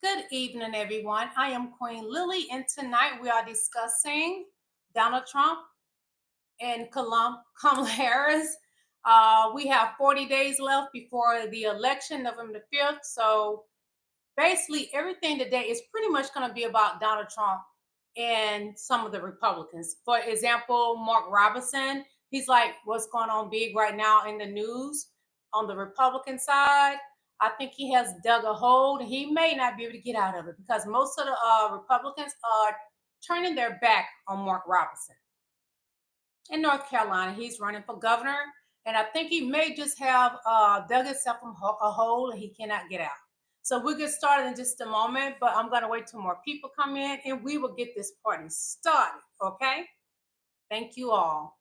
Good evening, everyone. I am Queen Lily, and tonight we are discussing Donald Trump and Kamala Harris. We have 40 days left before the election, November the 5th. So basically, everything today is pretty much going to be about Donald Trump and some of the Republicans. For example, Mark Robinson, he's like, what's going on big right now in the news on the Republican side. I think he has dug a hole. He may not be able to get out of it because most of the Republicans are turning their back on Mark Robinson. In North Carolina, he's running for governor, and I think he may just have dug himself a hole and he cannot get out. So we'll get started in just a moment, but I'm going to wait till more people come in and we will get this party started, okay? Thank you all.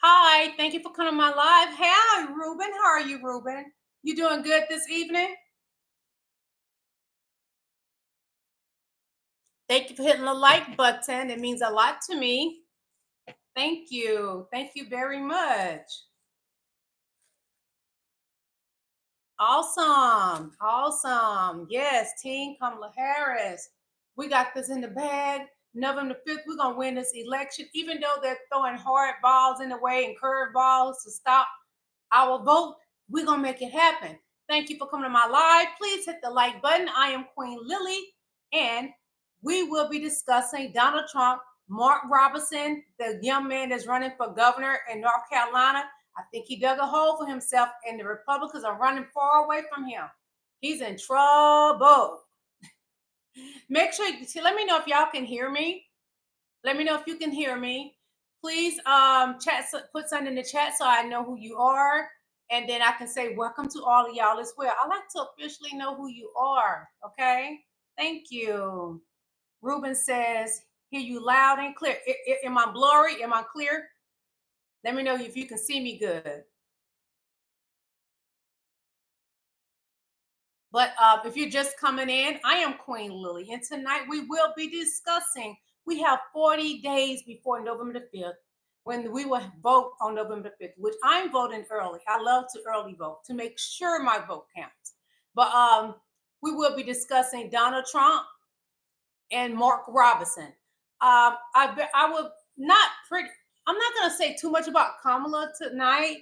Hi, thank you for coming to my live. Hi, Ruben. How are you, Ruben? You doing good this evening? Thank you for hitting the like button. It means a lot to me. Thank you. Thank you very much. Awesome. Awesome. Yes, Team Kamala Harris. We got this in the bag. November 5th, we're going to win this election, even though they're throwing hard balls in the way and curve balls to stop our vote. We're going to make it happen. Thank you for coming to my live. Please hit the like button. I am Queen Lily, and we will be discussing Donald Trump, Mark Robinson, the young man that's running for governor in North Carolina. I think he dug a hole for himself, and the Republicans are running far away from him. He's in trouble. Make sure let me know if y'all can hear me. Let me know if you can hear me. Please chat put something in the chat so I know who you are. And then I can say welcome to all of y'all as well. I like to officially know who you are. Okay. Thank you. Ruben says, hear you loud and clear. Am I blurry? Am I clear? Let me know if you can see me good. But if you're just coming in, I am Queen Lily, and tonight we will be discussing. We have 40 days before November the 5th when we will vote on November the 5th, which I'm voting early. I love to early vote to make sure my vote counts. But we will be discussing Donald Trump and Mark Robinson. I will not pretty. I'm not going to say too much about Kamala tonight,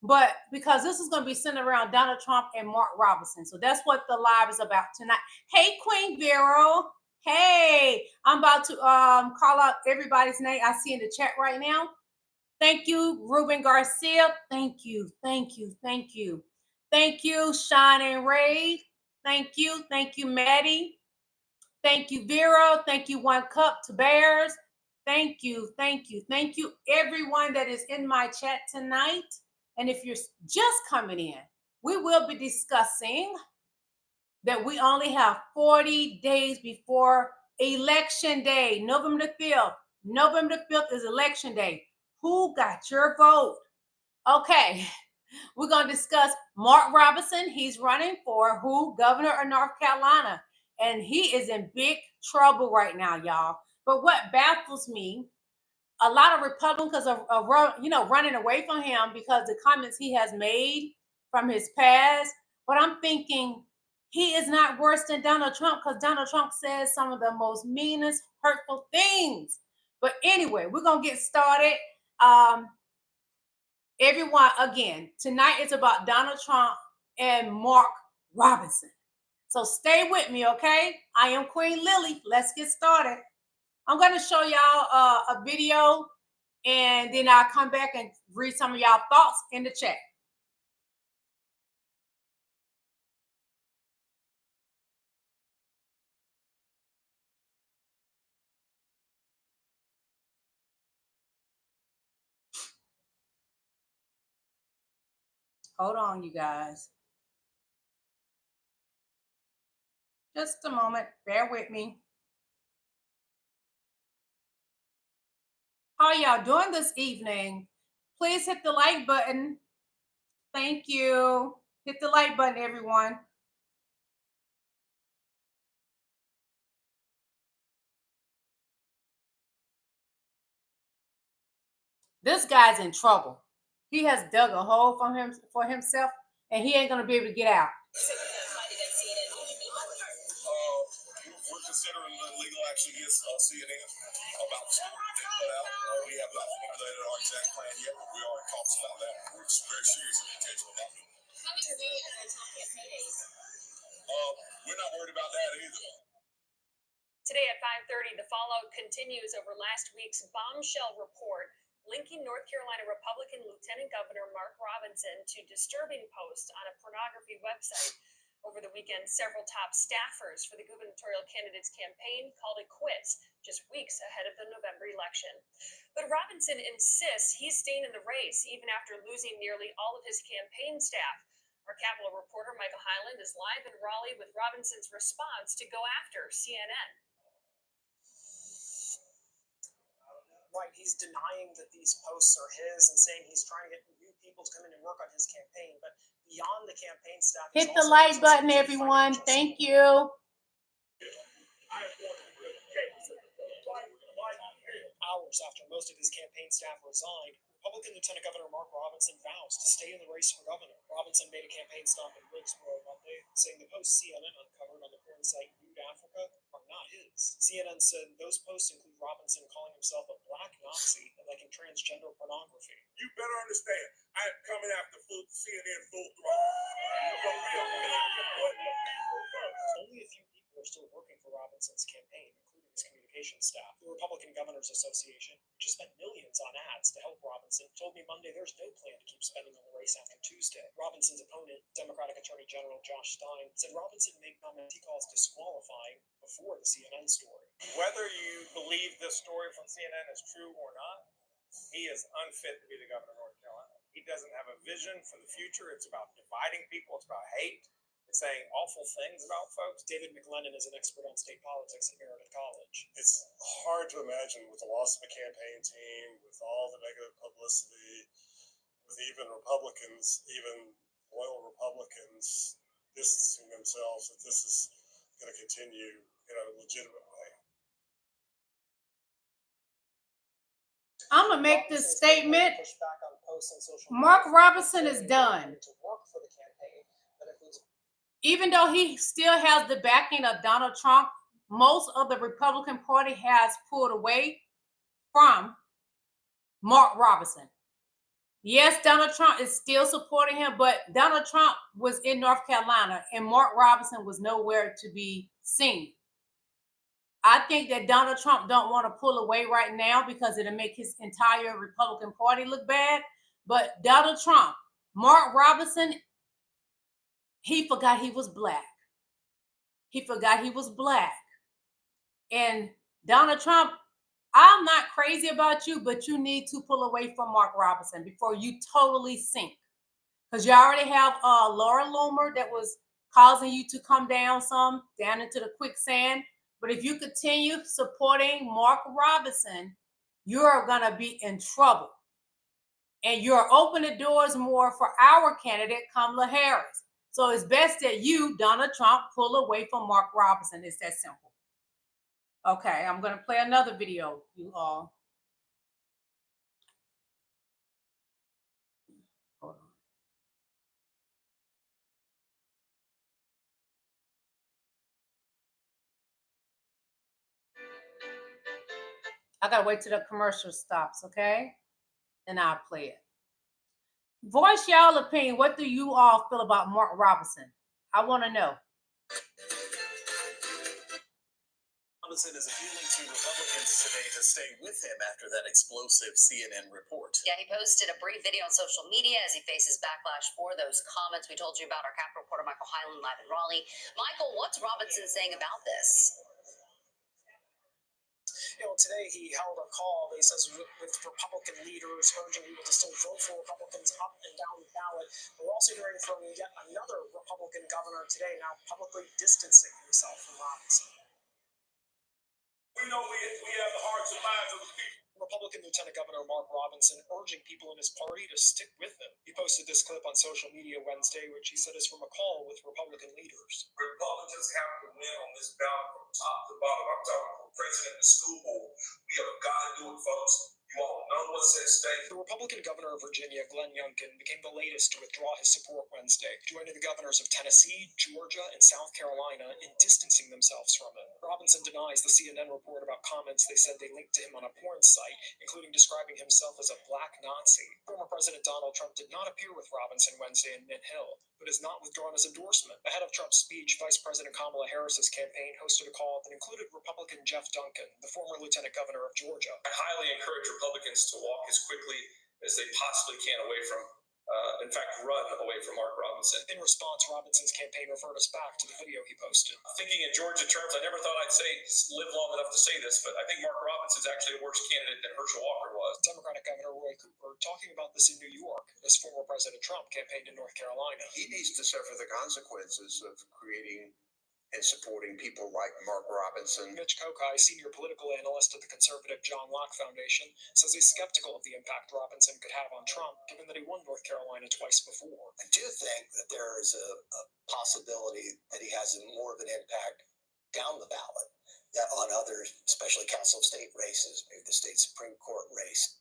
but because this is going to be centered around Donald Trump and Mark Robinson, so that's what the live is about tonight. Hey, Queen Vero. Hey, I'm about to call out everybody's name I see in the chat right now. Thank you, Ruben Garcia. Thank you, thank you, thank you, thank you, Sean and Ray. Thank you, Maddie. Thank you, Vero. Thank you, One Cup to Bears. Thank you, thank you, thank you, everyone that is in my chat tonight. And if you're just coming in, we will be discussing that we only have 40 days before election day, November the 5th. November the 5th is election day. Who got your vote? Okay, we're going to discuss Mark Robinson. He's running for who? Governor of North Carolina. And he is in big trouble right now, y'all. But what baffles me, a lot of Republicans are running away from him because the comments he has made from his past. But I'm thinking he is not worse than Donald Trump because Donald Trump says some of the most meanest, hurtful things. But anyway, we're going to get started. Everyone, again, tonight is about Donald Trump and Mark Robinson. So stay with me, okay? I am Queen Lily. Let's get started. I'm going to show y'all a video, and then I'll come back and read some of y'all thoughts in the chat. Hold on, you guys. Just a moment. Bear with me. How are y'all doing this evening? Please hit the like button. Thank you. Hit the like button, everyone. This guy's in trouble. He has dug a hole for himself, and he ain't gonna be able to get out. We're considering legal action against CNN about the story they put out. We have not formulated our exact plan yet, but we are in talks about that. We're very serious and intentional about it. We're not worried about that either. Today at 5:30, the fallout continues over last week's bombshell report linking North Carolina Republican Lieutenant Governor Mark Robinson to disturbing posts on a pornography website. Over the weekend, several top staffers for the gubernatorial candidate's campaign called it quits just weeks ahead of the November election. But Robinson insists he's staying in the race even after losing nearly all of his campaign staff. Our Capitol reporter Michael Highland is live in Raleigh with Robinson's response to go after CNN. Right, he's denying that these posts are his and saying he's trying to get new people to come in and work on his campaign. But beyond the campaign staff, hit the like button, everyone. Thank you. Hours after most of his campaign staff resigned, Republican Lieutenant Governor Mark Robinson vows to stay in the race for governor. Robinson made a campaign stop in Wilkesboro Monday, saying the posts CNN uncovered on the porn site Nude Africa are not his. CNN said those posts include Robinson calling himself a black Nazi and liking transgender pornography. You better understand, I am coming after CNN full throttle. Only a few people are still working for Robinson's campaign, including his communications staff. The Republican Governors Association, which has spent millions on ads to help Robinson, told me Monday there's no plan to keep spending on the race after Tuesday. Robinson's opponent, Democratic Attorney General Josh Stein, said Robinson made comments he calls disqualifying before the CNN story. Whether you believe this story from CNN is true or not, he is unfit to be the governor of North Carolina. He doesn't have a vision for the future. It's about dividing people. It's about hate. It's saying awful things about folks. David McLennan is an expert on state politics at Meriden College. It's hard to imagine with the loss of a campaign team, with all the negative publicity, with even Republicans, even loyal Republicans, distancing themselves, that this is going to continue in a legitimate way. I'm going to make this statement. Mark Robinson is done. Even though he still has the backing of Donald Trump, most of the Republican Party has pulled away from Mark Robinson. Yes, Donald Trump is still supporting him, but Donald Trump was in North Carolina and Mark Robinson was nowhere to be seen. I think that Donald Trump don't want to pull away right now because it'll make his entire Republican Party look bad. But Donald Trump, Mark Robinson, he forgot he was black. He forgot he was black. And Donald Trump, I'm not crazy about you, but you need to pull away from Mark Robinson before you totally sink. Because you already have Laura Loomer that was causing you to come down into the quicksand. But if you continue supporting Mark Robinson, you're going to be in trouble. And you're opening the doors more for our candidate, Kamala Harris. So it's best that you, Donald Trump, pull away from Mark Robinson. It's that simple. Okay, I'm going to play another video, you all. Hold on. I got to wait till the commercial stops, okay? Then I'll play it. Voice y'all opinion. What do you all feel about Mark Robinson? I want to know. Robinson is appealing to Republicans today to stay with him after that explosive CNN report. Yeah, he posted a brief video on social media as he faces backlash for those comments. We told you about our Capitol reporter Michael Highland live in Raleigh. Michael, what's Robinson saying about this? Today he held a call, he says, with Republican leaders urging people to still vote for Republicans up and down the ballot. We're also hearing from yet another Republican governor today, now publicly distancing himself from Robinson. We know we have the hearts and minds of the people. Republican Lieutenant Governor Mark Robinson urging people in his party to stick with him. He posted this clip on social media Wednesday, which he said is from a call with Republican leaders. Republicans have to win on this ballot from top to bottom. I'm talking from president to school board. We have got to do it, folks. You all know what's at stake. The Republican governor of Virginia, Glenn Youngkin, became the latest to withdraw his support Wednesday, joining the governors of Tennessee, Georgia, and South Carolina in distancing themselves from him. Robinson denies the CNN report about comments they said they linked to him on a porn site, including describing himself as a black Nazi. Former President Donald Trump did not appear with Robinson Wednesday in Mint Hill, but has not withdrawn his endorsement. Ahead of Trump's speech, Vice President Kamala Harris's campaign hosted a call that included Republican Jeff Duncan, the former lieutenant governor of Georgia. I highly encourage Republicans to walk as quickly as they possibly can away from, in fact, run away from Mark Robinson. In response, Robinson's campaign referred us back to the video he posted. Thinking in Georgia terms, I never thought I'd live long enough to say this, but I think Mark Robinson's actually a worse candidate than Herschel Walker was. Democratic Governor Roy Cooper talking about this in New York as former President Trump campaigned in North Carolina. He needs to suffer the consequences of creating and supporting people like Mark Robinson. Mitch Kokai, senior political analyst at the conservative John Locke Foundation, says he's skeptical of the impact Robinson could have on Trump, given that he won North Carolina twice before. I do think that there is a possibility that he has more of an impact down the ballot that on other, especially Council of State races, maybe the state Supreme Court race.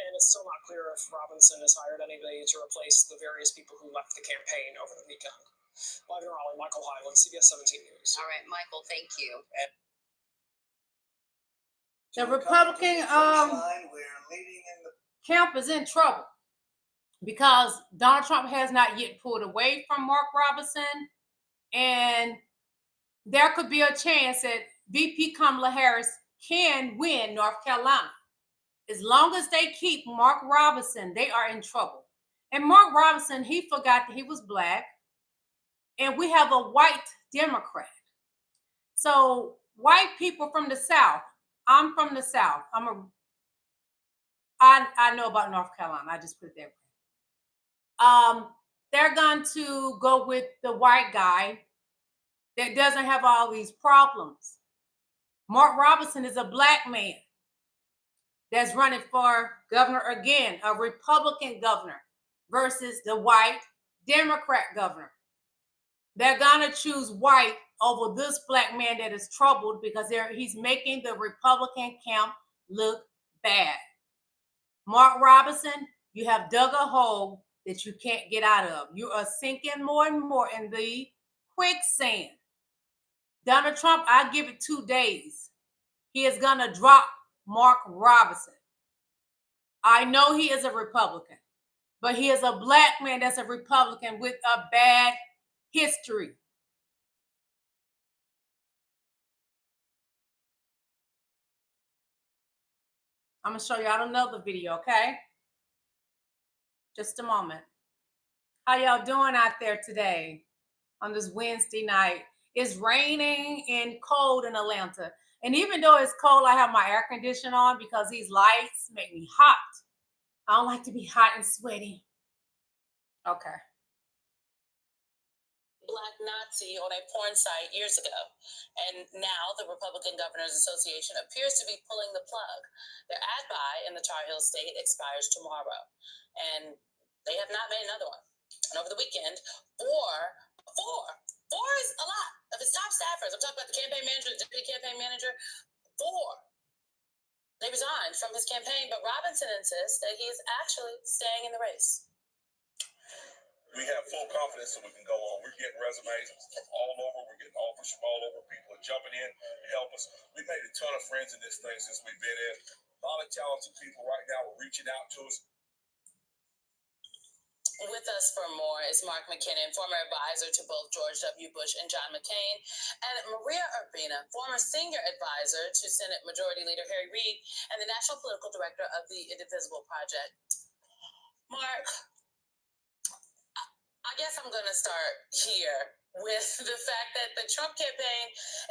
And it's still not clear if Robinson has hired anybody to replace the various people who left the campaign over the weekend. Live in Raleigh, Michael Hyland, CBS 17 News. All right, Michael, thank you. The Republican camp is in trouble because Donald Trump has not yet pulled away from Mark Robinson, and there could be a chance that VP Kamala Harris can win North Carolina. As long as they keep Mark Robinson, they are in trouble. And Mark Robinson, he forgot that he was black, and we have a white Democrat. So white people from the South, I'm from the South. I know about North Carolina. I just put it there. They're going to go with the white guy that doesn't have all these problems. Mark Robinson is a black man that's running for governor again, a Republican governor versus the white Democrat governor. They're going to choose white over this black man that is troubled because he's making the Republican camp look bad. Mark Robinson, you have dug a hole that you can't get out of. You are sinking more and more in the quicksand. Donald Trump, I give it 2 days. He is going to drop Mark Robinson. I know he is a Republican, but he is a black man that's a Republican with a bad history. I'm going to show y'all another video, okay? Just a moment. How y'all doing out there today on this Wednesday night? It's raining and cold in Atlanta. And even though it's cold, I have my air conditioner on because these lights make me hot. I don't like to be hot and sweaty. Okay. Black Nazi on a porn site years ago. And now the Republican Governors Association appears to be pulling the plug. Their ad buy in the Tar Heel state expires tomorrow. And they have not made another one. And over the weekend, four is a lot of his top staffers. I'm talking about the campaign manager, the deputy campaign manager, 4. They resigned from his campaign, but Robinson insists that he is actually staying in the race. We have full confidence that we can go on. We're getting resumes all over. We're getting offers from all over. People are jumping in to help us. We've made a ton of friends in this thing since we've been in. A lot of talented people right now are reaching out to us. With us for more is Mark McKinnon, former advisor to both George W. Bush and John McCain, and Maria Urbina, former senior advisor to Senate Majority Leader Harry Reid and the National Political Director of the Indivisible Project. Mark, I guess I'm going to start here with the fact that the Trump campaign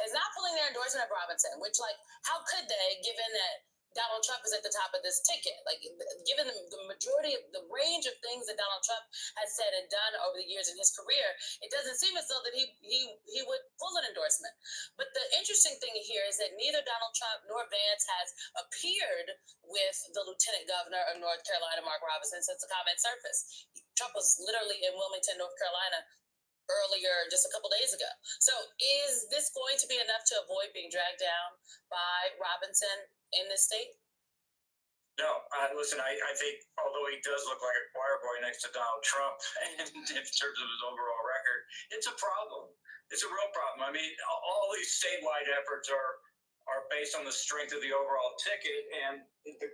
is not pulling their endorsement of Robinson, which, like, how could they, given that Donald Trump is at the top of this ticket. Like, given the majority of the range of things that Donald Trump has said and done over the years in his career, it doesn't seem as though that he would pull an endorsement. But the interesting thing here is that neither Donald Trump nor Vance has appeared with the Lieutenant Governor of North Carolina, Mark Robinson, since the comment surfaced. Trump was literally in Wilmington, North Carolina, earlier, just a couple days ago. So is this going to be enough to avoid being dragged down by Robinson in this state? No, listen, I think although he does look like a choir boy next to Donald Trump in terms of his overall record, it's a problem. It's a real problem. I mean, all these statewide efforts are based on the strength of the overall ticket. And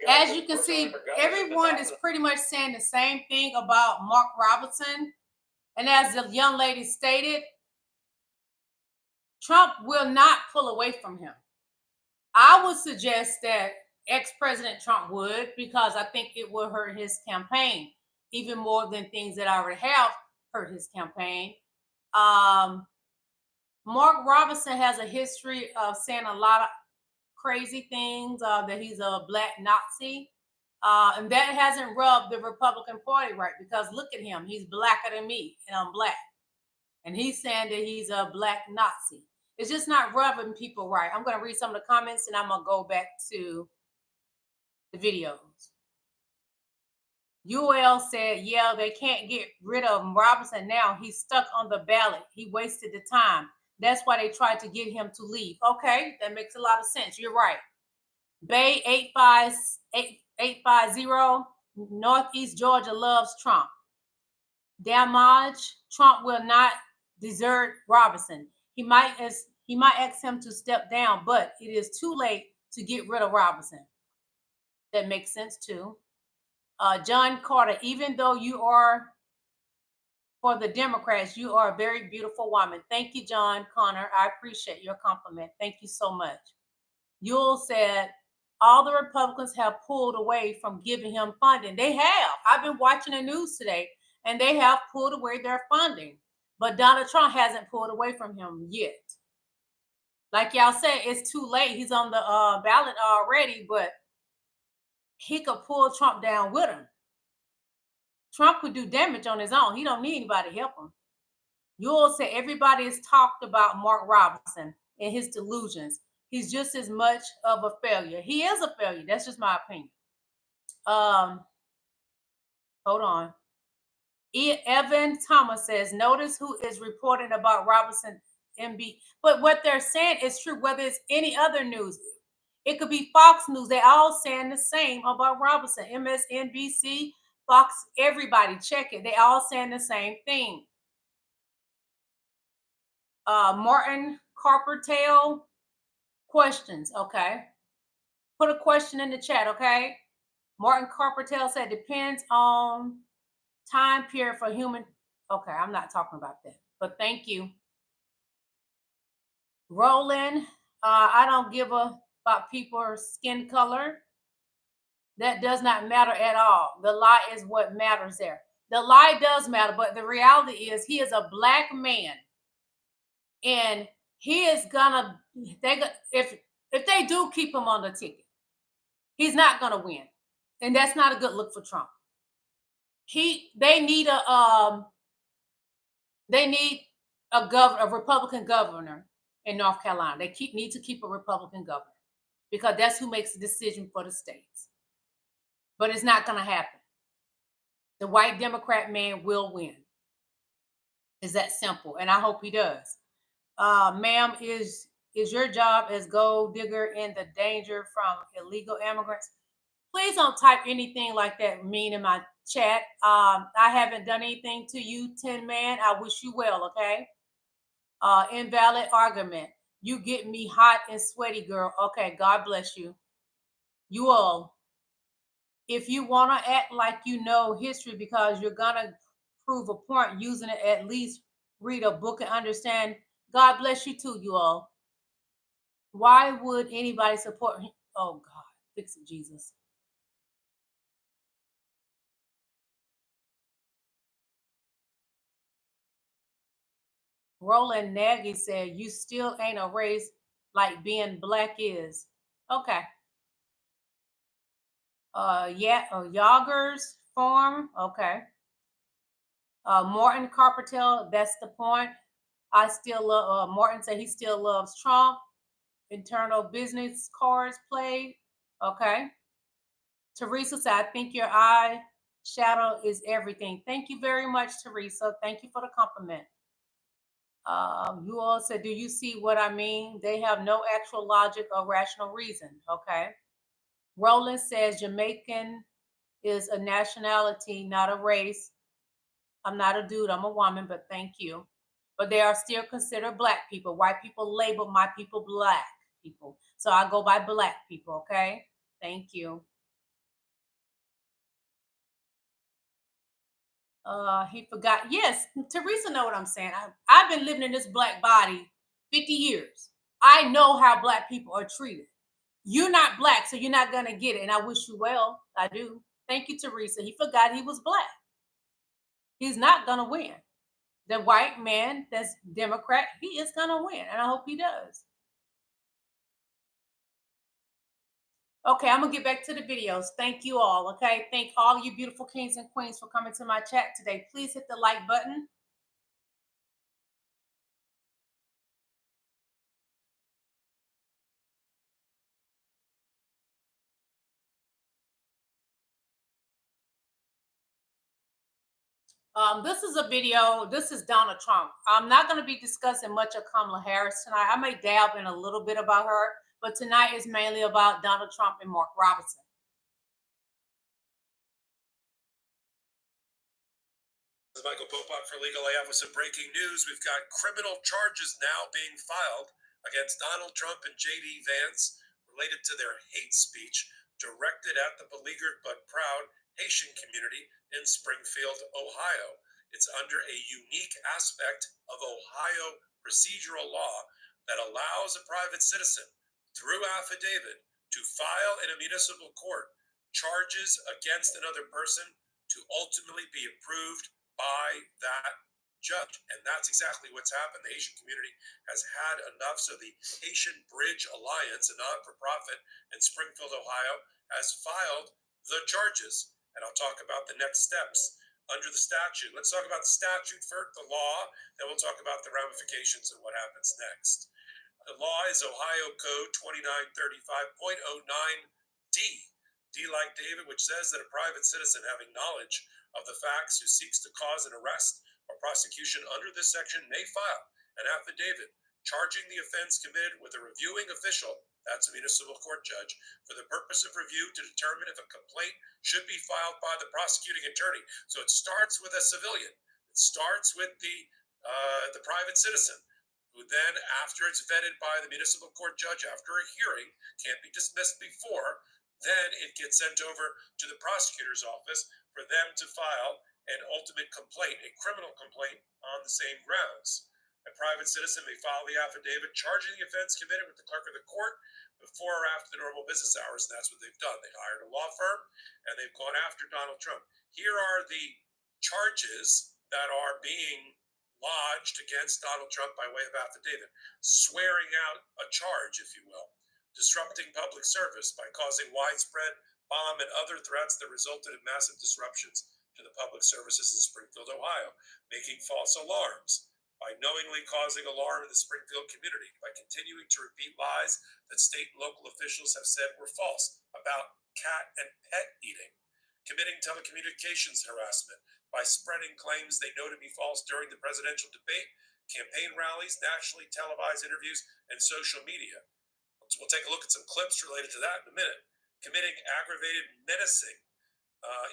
as you can see, everyone is pretty much saying the same thing about Mark Robinson. And as the young lady stated, Trump will not pull away from him. I would suggest that ex-President Trump would, because I think it will hurt his campaign even more than things that already have hurt his campaign. Mark Robinson has a history of saying a lot of crazy things, that he's a black Nazi. And that hasn't rubbed the Republican Party right, because look at him. He's blacker than me, and I'm black. And he's saying that he's a black Nazi. It's just not rubbing people right. I'm going to read some of the comments, and I'm going to go back to the videos. UL said, yeah, they can't get rid of Robinson now. He's stuck on the ballot. He wasted the time. That's why they tried to get him to leave. Okay, that makes a lot of sense. You're right. Bay 850, Northeast Georgia loves Trump. Damage, Trump will not desert Robinson. He might ask him to step down, but it is too late to get rid of Robinson. That makes sense too. John Carter, even though you are for the Democrats, you are a very beautiful woman. Thank you, John Connor. I appreciate your compliment. Thank you so much. Yule said, all the Republicans have pulled away from giving him funding. They have. I've been watching the news today, and they have pulled away their funding. But Donald Trump hasn't pulled away from him yet. Like y'all said, it's too late. He's on the ballot already, but he could pull Trump down with him. Trump could do damage on his own. He don't need anybody to help him. You'll say everybody has talked about Mark Robinson and his delusions. He's just as much of a failure. He is a failure. That's just my opinion. Hold on. Evan Thomas says, notice who is reporting about Robinson MB. But what they're saying is true, whether it's any other news. It could be Fox News. They all saying the same about Robinson. MSNBC, Fox, everybody, check it. They all saying the same thing. Martin Carpertail, questions, okay? Put a question in the chat, okay? Martin Carpertail said, depends on time period for human. Okay, I'm not talking about that, but thank you. Roland, I don't give a about people's skin color. That does not matter at all. The lie is what matters there. The lie does matter, but the reality is he is a black man, and he is gonna. If they do keep him on the ticket, he's not gonna win, and that's not a good look for Trump. They need a Republican governor in North Carolina. They need to keep a Republican governor, because that's who makes the decision for the states. But it's not going to happen. The white Democrat man will win. It's that simple, and I hope he does. Ma'am, is your job as gold digger in the danger from illegal immigrants? Please don't type anything like that mean in my chat. I haven't done anything to you, Tin Man. I wish you well, okay? Invalid argument. You get me hot and sweaty, girl. Okay, God bless you. You all, if you want to act like you know history because you're going to prove a point using it, at least read a book and understand. God bless you too, you all. Why would anybody support him? Oh, God, fix it, Jesus. Roland Nagy said, you still ain't a race like being black is. Okay. Yoggers Farm. Okay. Morton Carpenter, that's the point. I still love, Morton said he still loves Trump. Internal business cards played. Okay. Teresa said, I think your eye shadow is everything. Thank you very much, Teresa. Thank you for the compliment. You all said, do you see what I mean? They have no actual logic or rational reason. Okay. Roland says Jamaican is a nationality, not a race. I'm not a dude, I'm a woman, but thank you. But they are still considered black people. White people label my people black people. So I go by black people, okay? Thank you. He forgot. Yes, Teresa know what I'm saying. I've been living in this black body 50 years. I know how black people are treated. You're not black, so you're not gonna get it. And I wish you well. I do. Thank you, Teresa. He forgot he was black. He's not gonna win. The white man that's Democrat, he is gonna win, and I hope he does. Okay, I'm gonna get back to the videos. Thank you all. Okay, thank all you beautiful kings and queens for coming to my chat today. Please hit the like button. This is a video. This is Donald Trump. I'm not going to be discussing much of Kamala Harris tonight. I may dab in a little bit about her, but tonight is mainly about Donald Trump and Mark Robinson. Michael Popot for Legal AF with some breaking news. We've got criminal charges now being filed against Donald Trump and J.D. Vance related to their hate speech directed at the beleaguered but proud Haitian community in Springfield, Ohio. It's under a unique aspect of Ohio procedural law that allows a private citizen, through affidavit, to file in a municipal court charges against another person to ultimately be approved by that judge. And that's exactly what's happened. The Haitian community has had enough. So the Haitian Bridge Alliance, a non-for-profit in Springfield, Ohio, has filed the charges. And I'll talk about the next steps under the statute. Let's talk about the statute first, the law, then we'll talk about the ramifications and what happens next. The law is Ohio Code 2935.09D. D like David, which says that a private citizen having knowledge of the facts who seeks to cause an arrest or prosecution under this section may file an affidavit charging the offense committed with a reviewing official, that's a municipal court judge, for the purpose of review to determine if a complaint should be filed by the prosecuting attorney. So it starts with a civilian. It starts with the private citizen, who then, after it's vetted by the municipal court judge after a hearing, can't be dismissed before, then it gets sent over to the prosecutor's office for them to file an ultimate complaint, a criminal complaint on the same grounds. A private citizen may file the affidavit charging the offense committed with the clerk of the court before or after the normal business hours, and that's what they've done. They hired a law firm, and they've gone after Donald Trump. Here are the charges that are being lodged against Donald Trump by way of affidavit: swearing out a charge, if you will; disrupting public service by causing widespread bomb and other threats that resulted in massive disruptions to the public services in Springfield, Ohio; making false alarms by knowingly causing alarm in the Springfield community, by continuing to repeat lies that state and local officials have said were false about cat and pet eating; committing telecommunications harassment by spreading claims they know to be false during the presidential debate, campaign rallies, nationally televised interviews, and social media. We'll take a look at some clips related to that in a minute. Committing aggravated menacing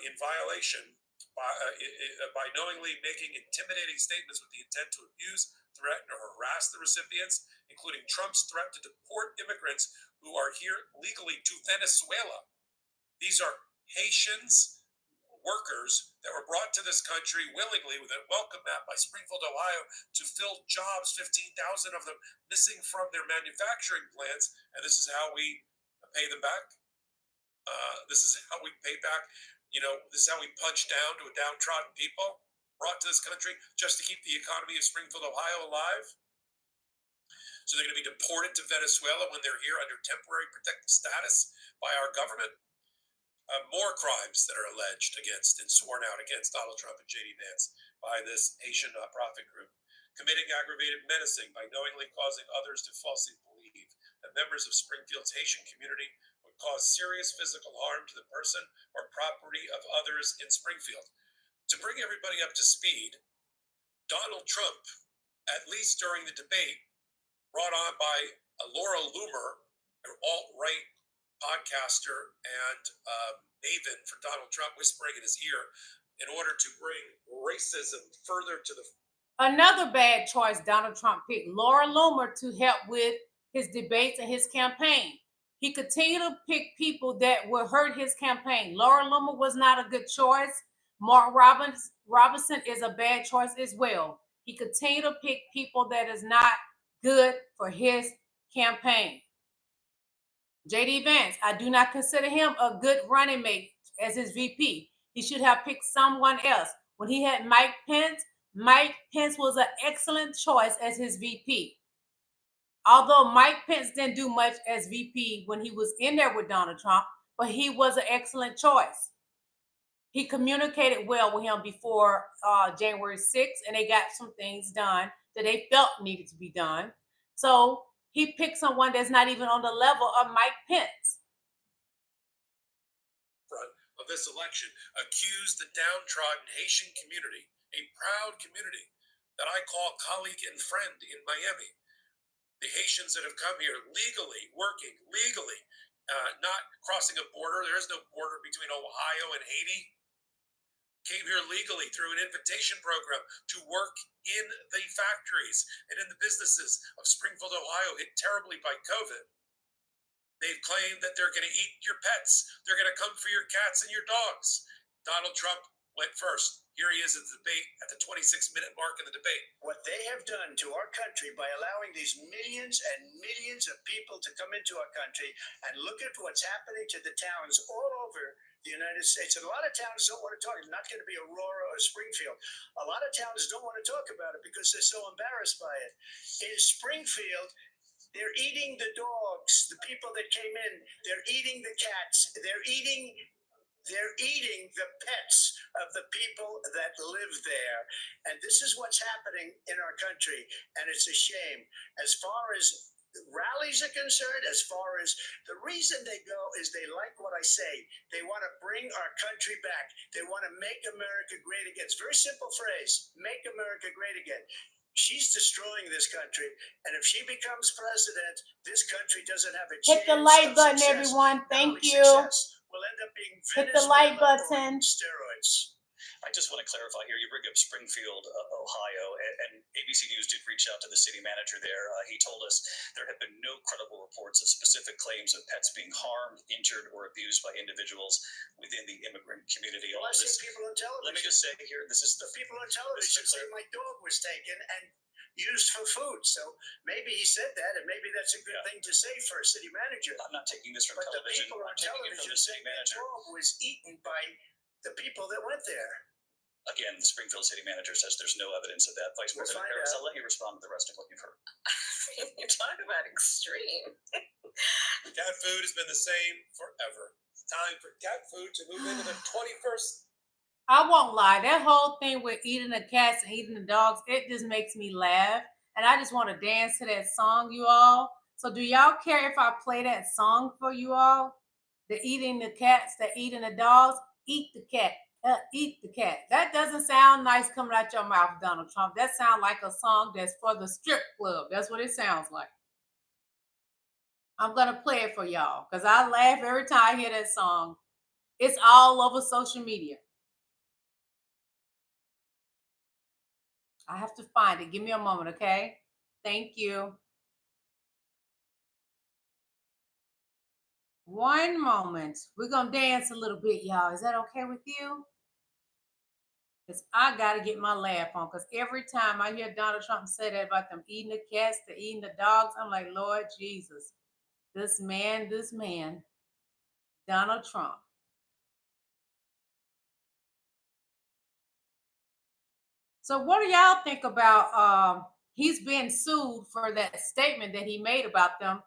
in violation by knowingly making intimidating statements with the intent to abuse, threaten, or harass the recipients, including Trump's threat to deport immigrants who are here legally to Venezuela. These are Haitians, workers that were brought to this country willingly with a welcome mat by Springfield, Ohio, to fill jobs, 15,000 of them missing from their manufacturing plants. And this is how we pay them back. This is how we pay back. This is how we punch down to a downtrodden people brought to this country just to keep the economy of Springfield, Ohio alive. So they're going to be deported to Venezuela when they're here under temporary protected status by our government. more crimes that are alleged against and sworn out against Donald Trump and J.D. Vance by this Haitian nonprofit group. Committing aggravated menacing by knowingly causing others to falsely believe that members of Springfield's Haitian community would cause serious physical harm to the person or property of others in Springfield. To bring everybody up to speed, Donald Trump, at least during the debate brought on by Laura Loomer, an alt-right podcaster and maven for Donald Trump, whispering in his ear in order to bring racism further to the... Another bad choice Donald Trump picked Laura Loomer to help with his debates and his campaign. He continued to pick people that would hurt his campaign. Laura Loomer was not a good choice. Mark Robinson is a bad choice as well. He continued to pick people that is not good for his campaign. J.D. Vance, I do not consider him a good running mate as his VP. He should have picked someone else. When he had Mike Pence was an excellent choice as his VP. Although Mike Pence didn't do much as VP when he was in there with Donald Trump, but he was an excellent choice. He communicated well with him before January 6th, and they got some things done that they felt needed to be done. So he picked someone that's not even on the level of Mike Pence. Of this election, accused the downtrodden Haitian community, a proud community that I call colleague and friend in Miami. The Haitians that have come here legally, working legally, not crossing a border. There is no border between Ohio and Haiti. Came here legally through an invitation program to work in the factories and in the businesses of Springfield, Ohio, hit terribly by COVID. They've claimed that they're going to eat your pets. They're going to come for your cats and your dogs. Donald Trump went first. Here he is at the debate at the 26-minute mark in the debate. What they have done to our country by allowing these millions and millions of people to come into our country, and look at what's happening to the towns all over the United States. And a lot of towns don't want to talk. It's not going to be Aurora or Springfield. A lot of towns don't want to talk about it because they're so embarrassed by it. In Springfield, they're eating the dogs, the people that came in. They're eating the cats. They're eating the pets of the people that live there. And this is what's happening in our country. And it's a shame. As far as rallies are concerned, as far as the reason they go is they like what I say. They want to bring our country back. They want to make America great again. It's a very simple phrase, make America great again. She's destroying this country. And if she becomes president, this country doesn't have a chance. Hit the like button, everyone. Thank you. Will end up being hit the like button. Steroids. I just want to clarify here. You bring up Springfield, Ohio, and ABC News did reach out to the city manager there. He told us there have been no credible reports of specific claims of pets being harmed, injured, or abused by individuals within the immigrant community. Well, I see people on television. Let me just say here, this is the people on television say my dog was taken and used for food. So maybe he said that, and maybe that's a good thing to say for a city manager. I'm not taking this from but television. The people on television saying the dog was eaten by the people that went there. Again, the Springfield city manager says there's no evidence of that. Vice President Harris, I'll let you respond to the rest of what you've heard. You're talking about extreme. Cat food has been the same forever. It's time for cat food to move into the 21st. I won't lie. That whole thing with eating the cats and eating the dogs, it just makes me laugh. And I just want to dance to that song, you all. So do y'all care if I play that song for you all? The eating the cats, the eating the dogs, eat the cat. Eat the cat. That doesn't sound nice coming out your mouth, Donald Trump. That sounds like a song that's for the strip club. That's what it sounds like. I'm going to play it for y'all because I laugh every time I hear that song. It's all over social media. I have to find it. Give me a moment, okay? Thank you. One moment. We're going to dance a little bit, y'all. Is that okay with you? Because I got to get my laugh on. Because every time I hear Donald Trump say that about them eating the cats, the eating the dogs, I'm like, Lord Jesus. This man, Donald Trump. So what do y'all think about he's been sued for that statement that he made about them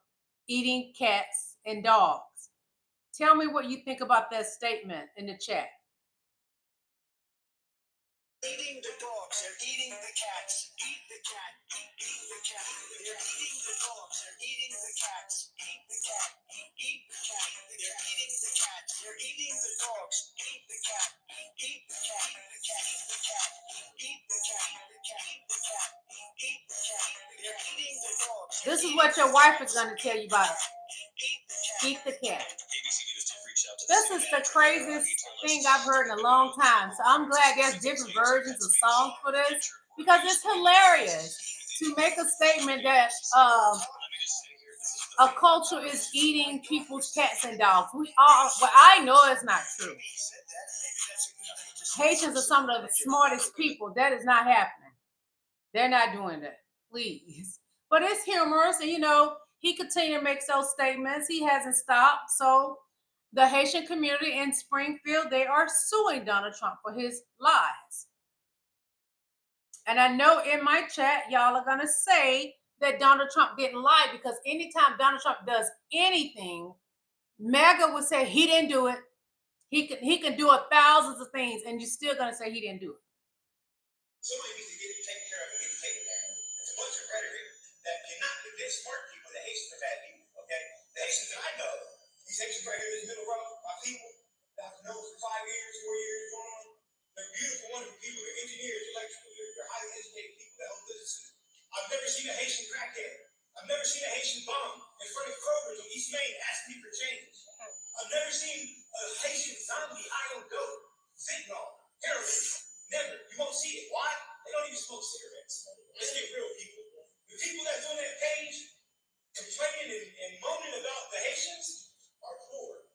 eating cats and dogs? Tell me what you think about that statement in the chat. Eating the dogs, they're eating the cats. Eat the cat, eat the cat. They're eating the dogs, they're eating the cats. Eat the cat, eat the cat. They're eating the cat, they're eating the dogs. Eat the cat, eat the cat, eat the cat, eat the cat. Eat the cat, the cat, eat the cat, eat the cat. They're eating the dogs. This is what your wife is going to tell you about it. Eat the cat. This is the craziest thing I've heard in a long time. So I'm glad there's different versions of songs for this, because it's hilarious to make a statement that a culture is eating people's cats and dogs. We all, well, I know it's not true. Haitians are some of the smartest people. That is not happening. They're not doing that. Please. But it's humorous, and he continued to make those statements. He hasn't stopped. So the Haitian community in Springfield, they are suing Donald Trump for his lies. And I know in my chat, y'all are going to say that Donald Trump didn't lie, because anytime Donald Trump does anything, MAGA would say he didn't do it. He can do thousands of things, and you're still going to say he didn't do it. Somebody needs to get it taken care of and get it taken down. It's a bunch of rhetoric that cannot convince smart people that Haitians are bad people, okay? The Haitians that I know, these Haitians right here in the middle row, my people that I've known for 5 years, 4 years, going on, they're beautiful, wonderful people. They're engineers, electrical, they're highly educated people that own businesses. I've never seen a Haitian crackhead. I've never seen a Haitian bum in front of Kroger's on East Main asking me for change. I've never seen a Haitian zombie high on dope, fentanyl, heroin. Never. You won't see it. Why? They don't even smoke cigarettes. Let's get real, people. The people that's on that page complaining and moaning about the Haitians are poor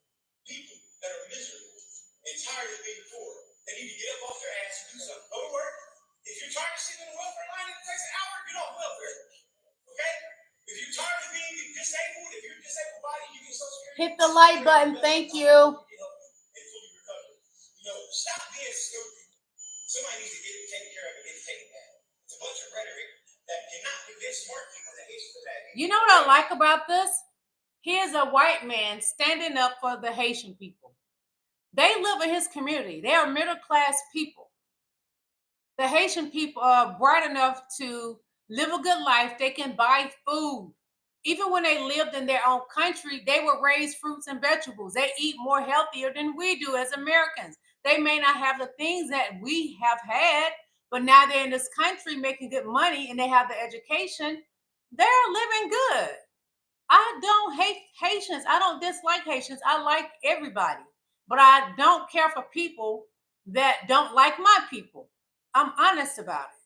people that are miserable and tired of being poor. They need to get up off their ass and do something. Go to work. If you're tired of sitting on the welfare line and it takes an hour, get off welfare. Okay? If you're tired of being disabled, if you're a disabled body, you get Social Security. Hit the like button. Thank you. Stop being stupid. Somebody needs to get it taken care of and get it taken down. It's a bunch of rhetoric that cannot convince smart people that Haitians are bad. You know what I like about this? Here's a white man standing up for the Haitian people. They live in his community. They are middle-class people. The Haitian people are bright enough to live a good life. They can buy food. Even when they lived in their own country, they would raise fruits and vegetables. They eat more healthier than we do as Americans. They may not have the things that we have had, but now they're in this country making good money and they have the education. They're living good. I don't hate Haitians. I don't dislike Haitians. I like everybody. But I don't care for people that don't like my people. I'm honest about it.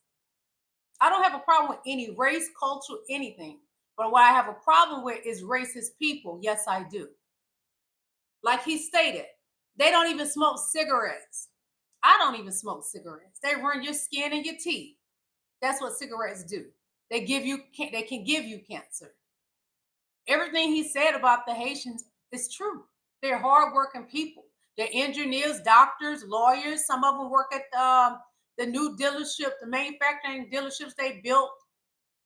I don't have a problem with any race, culture, anything. But what I have a problem with is racist people. Yes, I do. Like he stated, they don't even smoke cigarettes. I don't even smoke cigarettes. They ruin your skin and your teeth. That's what cigarettes do. They can give you cancer. Everything he said about the Haitians is true. They're hardworking people. They're engineers, doctors, lawyers. Some of them work at the new dealership, the manufacturing dealerships they built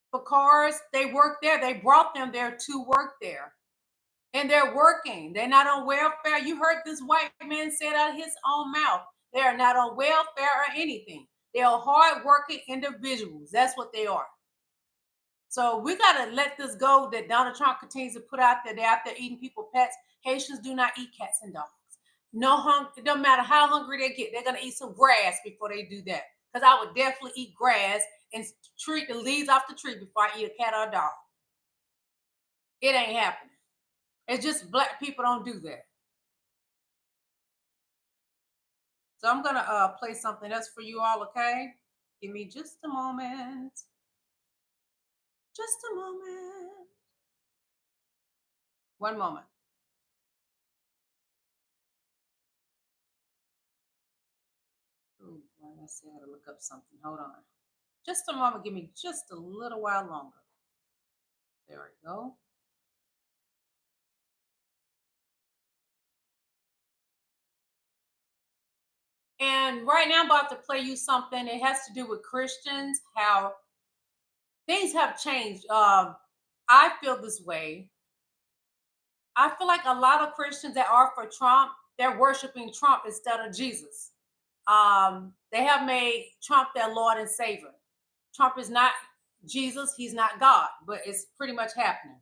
for cars. They work there. They brought them there to work there. And they're working. They're not on welfare. You heard this white man say it out of his own mouth. They are not on welfare or anything. They are hardworking individuals. That's what they are. So we got to let this go that Donald Trump continues to put out there. They're out there eating people's pets. Haitians do not eat cats and dogs. It don't matter how hungry they get. They're going to eat some grass before they do that. Because I would definitely eat grass and treat the leaves off the tree before I eat a cat or a dog. It ain't happening. It's just black people don't do that. So I'm going to play something else for you all, okay? Give me just a moment. Just a moment. One moment. Ooh, let's see how to look up something. Hold on. Just a moment. Give me just a little while longer. There we go. And right now I'm about to play you something. It has to do with Christians, how things have changed. I feel this way. I feel like a lot of Christians that are for Trump, they're worshiping Trump instead of Jesus. They have made Trump their Lord and Savior. Trump is not Jesus, he's not God, but it's pretty much happening.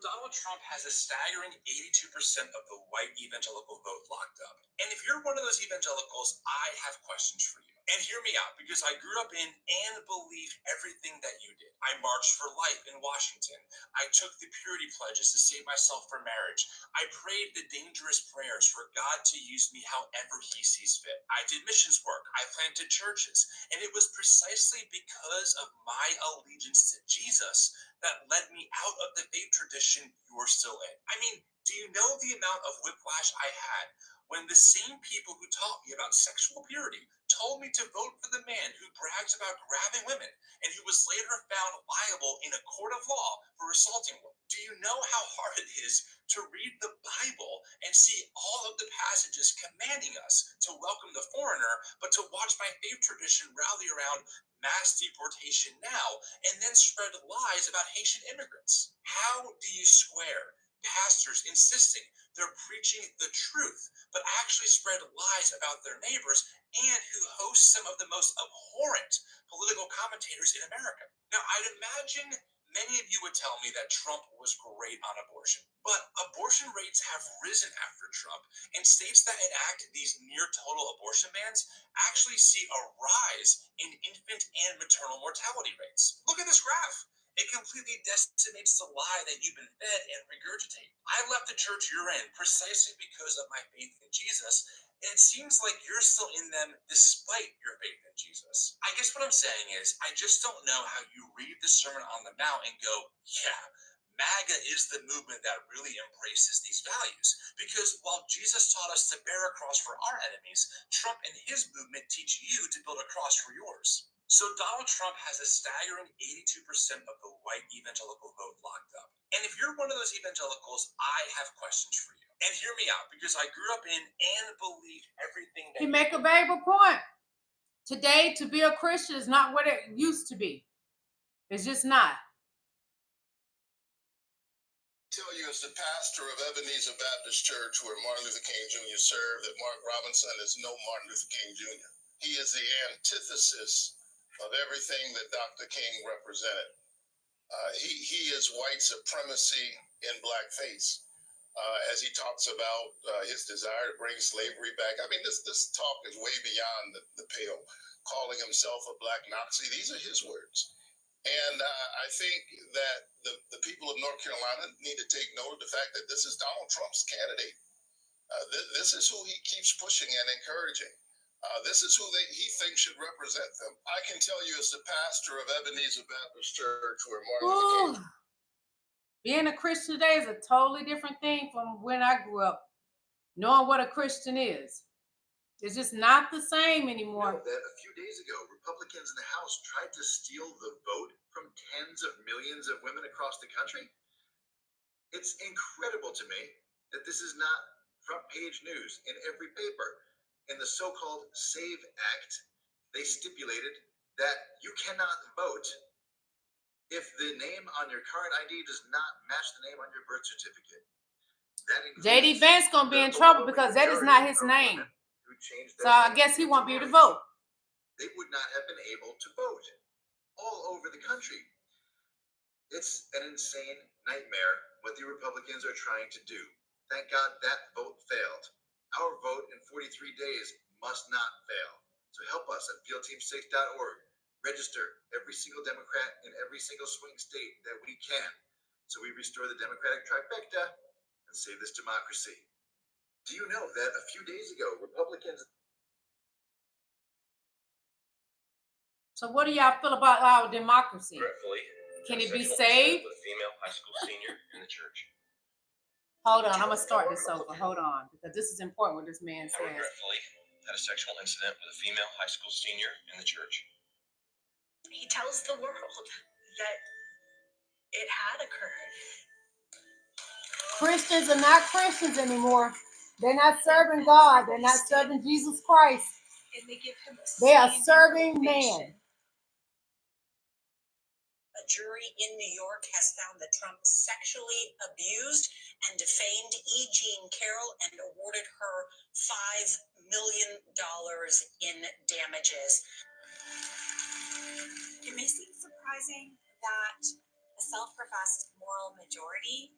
Donald Trump has a staggering 82% of the white evangelical vote locked up. And if you're one of those evangelicals, I have questions for you. And hear me out, because I grew up in and believed everything that you did. I marched for life in Washington. I took the purity pledges to save myself for marriage. I prayed the dangerous prayers for God to use me however he sees fit. I did missions work. I planted churches. And it was precisely because of my allegiance to Jesus that led me out of the faith tradition you're still in. I mean, do you know the amount of whiplash I had when the same people who taught me about sexual purity told me to vote for the man who brags about grabbing women and who was later found liable in a court of law for assaulting women? Do you know how hard it is to read the Bible and see all of the passages commanding us to welcome the foreigner, but to watch my faith tradition rally around mass deportation now and then spread lies about Haitian immigrants? How do you square pastors insisting they're preaching the truth, but actually spread lies about their neighbors, and who host some of the most abhorrent political commentators in America? Now, I'd imagine many of you would tell me that Trump was great on abortion, but abortion rates have risen after Trump, and states that enact these near total abortion bans actually see a rise in infant and maternal mortality rates. Look at this graph. It completely decimates the lie that you've been fed and regurgitate. I left the church you're in precisely because of my faith in Jesus, and it seems like you're still in them despite your faith in Jesus. I guess what I'm saying is, I just don't know how you read the Sermon on the Mount and go, yeah, MAGA is the movement that really embraces these values. Because while Jesus taught us to bear a cross for our enemies, Trump and his movement teach you to build a cross for yours. So Donald Trump has a staggering 82% of the white evangelical vote locked up. And if you're one of those evangelicals, I have questions for you. And hear me out, because I grew up in and believed everything that He make a very good point. Today, to be a Christian is not what it used to be. It's just not. Tell you as the pastor of Ebenezer Baptist Church, where Martin Luther King Jr. served, that Mark Robinson is no Martin Luther King Jr. He is the antithesis of everything that Dr. King represented. He is white supremacy in blackface. As he talks about his desire to bring slavery back. I mean, this talk is way beyond the pale. Calling himself a black Nazi, these are his words. And I think that the people of North Carolina need to take note of the fact that this is Donald Trump's candidate. This is who he keeps pushing and encouraging. This is who he thinks should represent them. I can tell you as the pastor of Ebenezer Baptist Church, where Martin Luther King... Being a Christian today is a totally different thing from when I grew up. Knowing what a Christian is. It's just not the same anymore. You know that a few days ago, Republicans in the House tried to steal the vote from tens of millions of women across the country. It's incredible to me that this is not front page news in every paper. In the so-called SAVE Act, they stipulated that you cannot vote if the name on your card ID does not match the name on your birth certificate. JD Vance gonna be in trouble because that is not his name. So I guess he won't be able to vote. They would not have been able to vote all over the country. It's an insane nightmare what the Republicans are trying to do. Thank God that vote failed. Our vote in 43 days must not fail. So help us at fieldteam6.org. Register every single Democrat in every single swing state that we can, so we restore the Democratic trifecta and save this democracy. Do you know that a few days ago, Republicans... So what do y'all feel about our democracy? Regretfully, can it be sexual saved? With a female high school senior in the church. Hold on, I'm gonna start this over. Hold on, because this is important what this man says. Regretfully, had a sexual incident with a female high school senior in the church. He tells the world that it had occurred. Christians are not Christians anymore. They're not serving God. They're not serving Jesus Christ. And they give him they are serving man. A jury in New York has found that Trump sexually abused and defamed E. Jean Carroll and awarded her $5 million in damages. It may seem surprising that a self-professed moral majority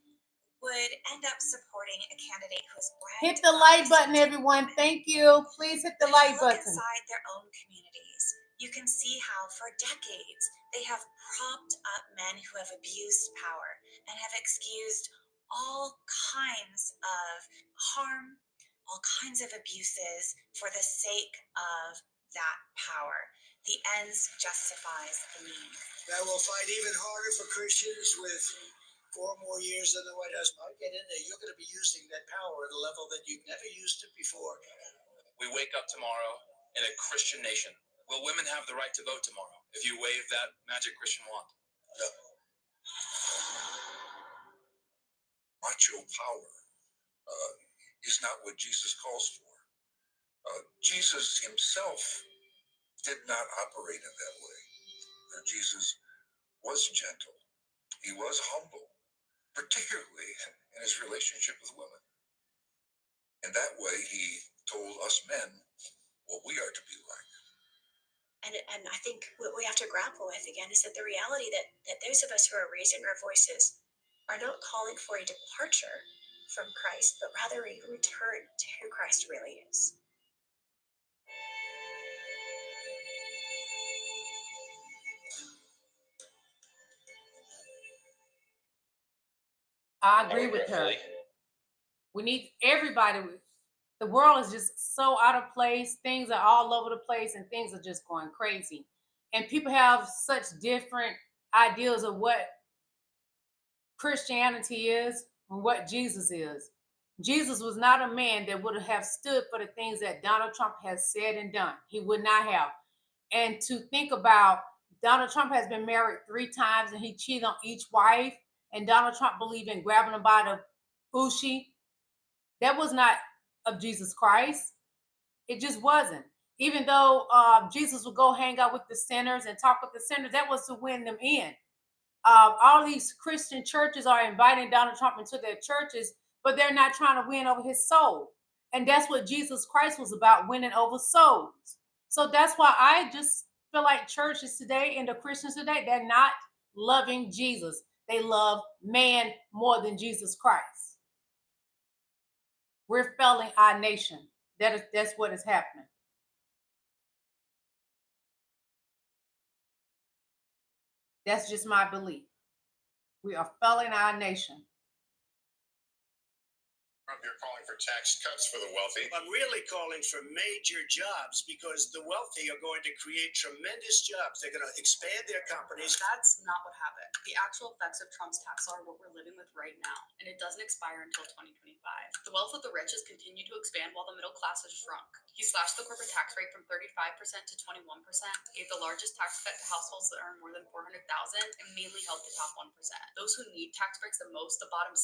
would end up supporting a candidate who is Hit the like button, everyone. Thank you. Please hit the like button. Inside their own communities, you can see how for decades they have propped up men who have abused power and have excused all kinds of harm, all kinds of abuses for the sake of that power. The ends justifies the means. That will fight even harder for Christians with 4 more years in the White House. I'll get in there. You're going to be using that power at a level that you've never used it before. We wake up tomorrow in a Christian nation. Will women have the right to vote tomorrow if you wave that magic Christian wand? Yeah. Macho power is not what Jesus calls for. Jesus himself did not operate in that way. Jesus was gentle. He was humble, particularly in his relationship with women. In that way, he told us men what we are to be like. And I think what we have to grapple with again is that the reality that those of us who are raising our voices are not calling for a departure from Christ, but rather a return to who Christ really is. I agree with her. We need everybody. The world is just so out of place. Things are all over the place and things are just going crazy. And people have such different ideas of what Christianity is and what Jesus is. Jesus was not a man that would have stood for the things that Donald Trump has said and done. He would not have. And to think about, Donald Trump has been married 3 times and he cheated on each wife. And Donald Trump believed in grabbing them by the Ushi. That was not of Jesus Christ. It just wasn't. Even though Jesus would go hang out with the sinners and talk with the sinners, that was to win them in. All these Christian churches are inviting Donald Trump into their churches, but they're not trying to win over his soul. And that's what Jesus Christ was about, winning over souls. So that's why I just feel like churches today and the Christians today, they're not loving Jesus. They love man more than Jesus Christ. We're failing our nation. That's what is happening. That's just my belief. We are failing our nation. You're calling for tax cuts for the wealthy. I'm really calling for major jobs because the wealthy are going to create tremendous jobs. They're going to expand their companies. That's not what happened. The actual effects of Trump's tax law are what we're living with right now, and it doesn't expire until 2025. The wealth of the rich has continued to expand while the middle class has shrunk. He slashed the corporate tax rate from 35% to 21%, gave the largest tax cut to households that earn more than $400,000, and mainly helped the top 1%. Those who need tax breaks the most, the bottom 60%,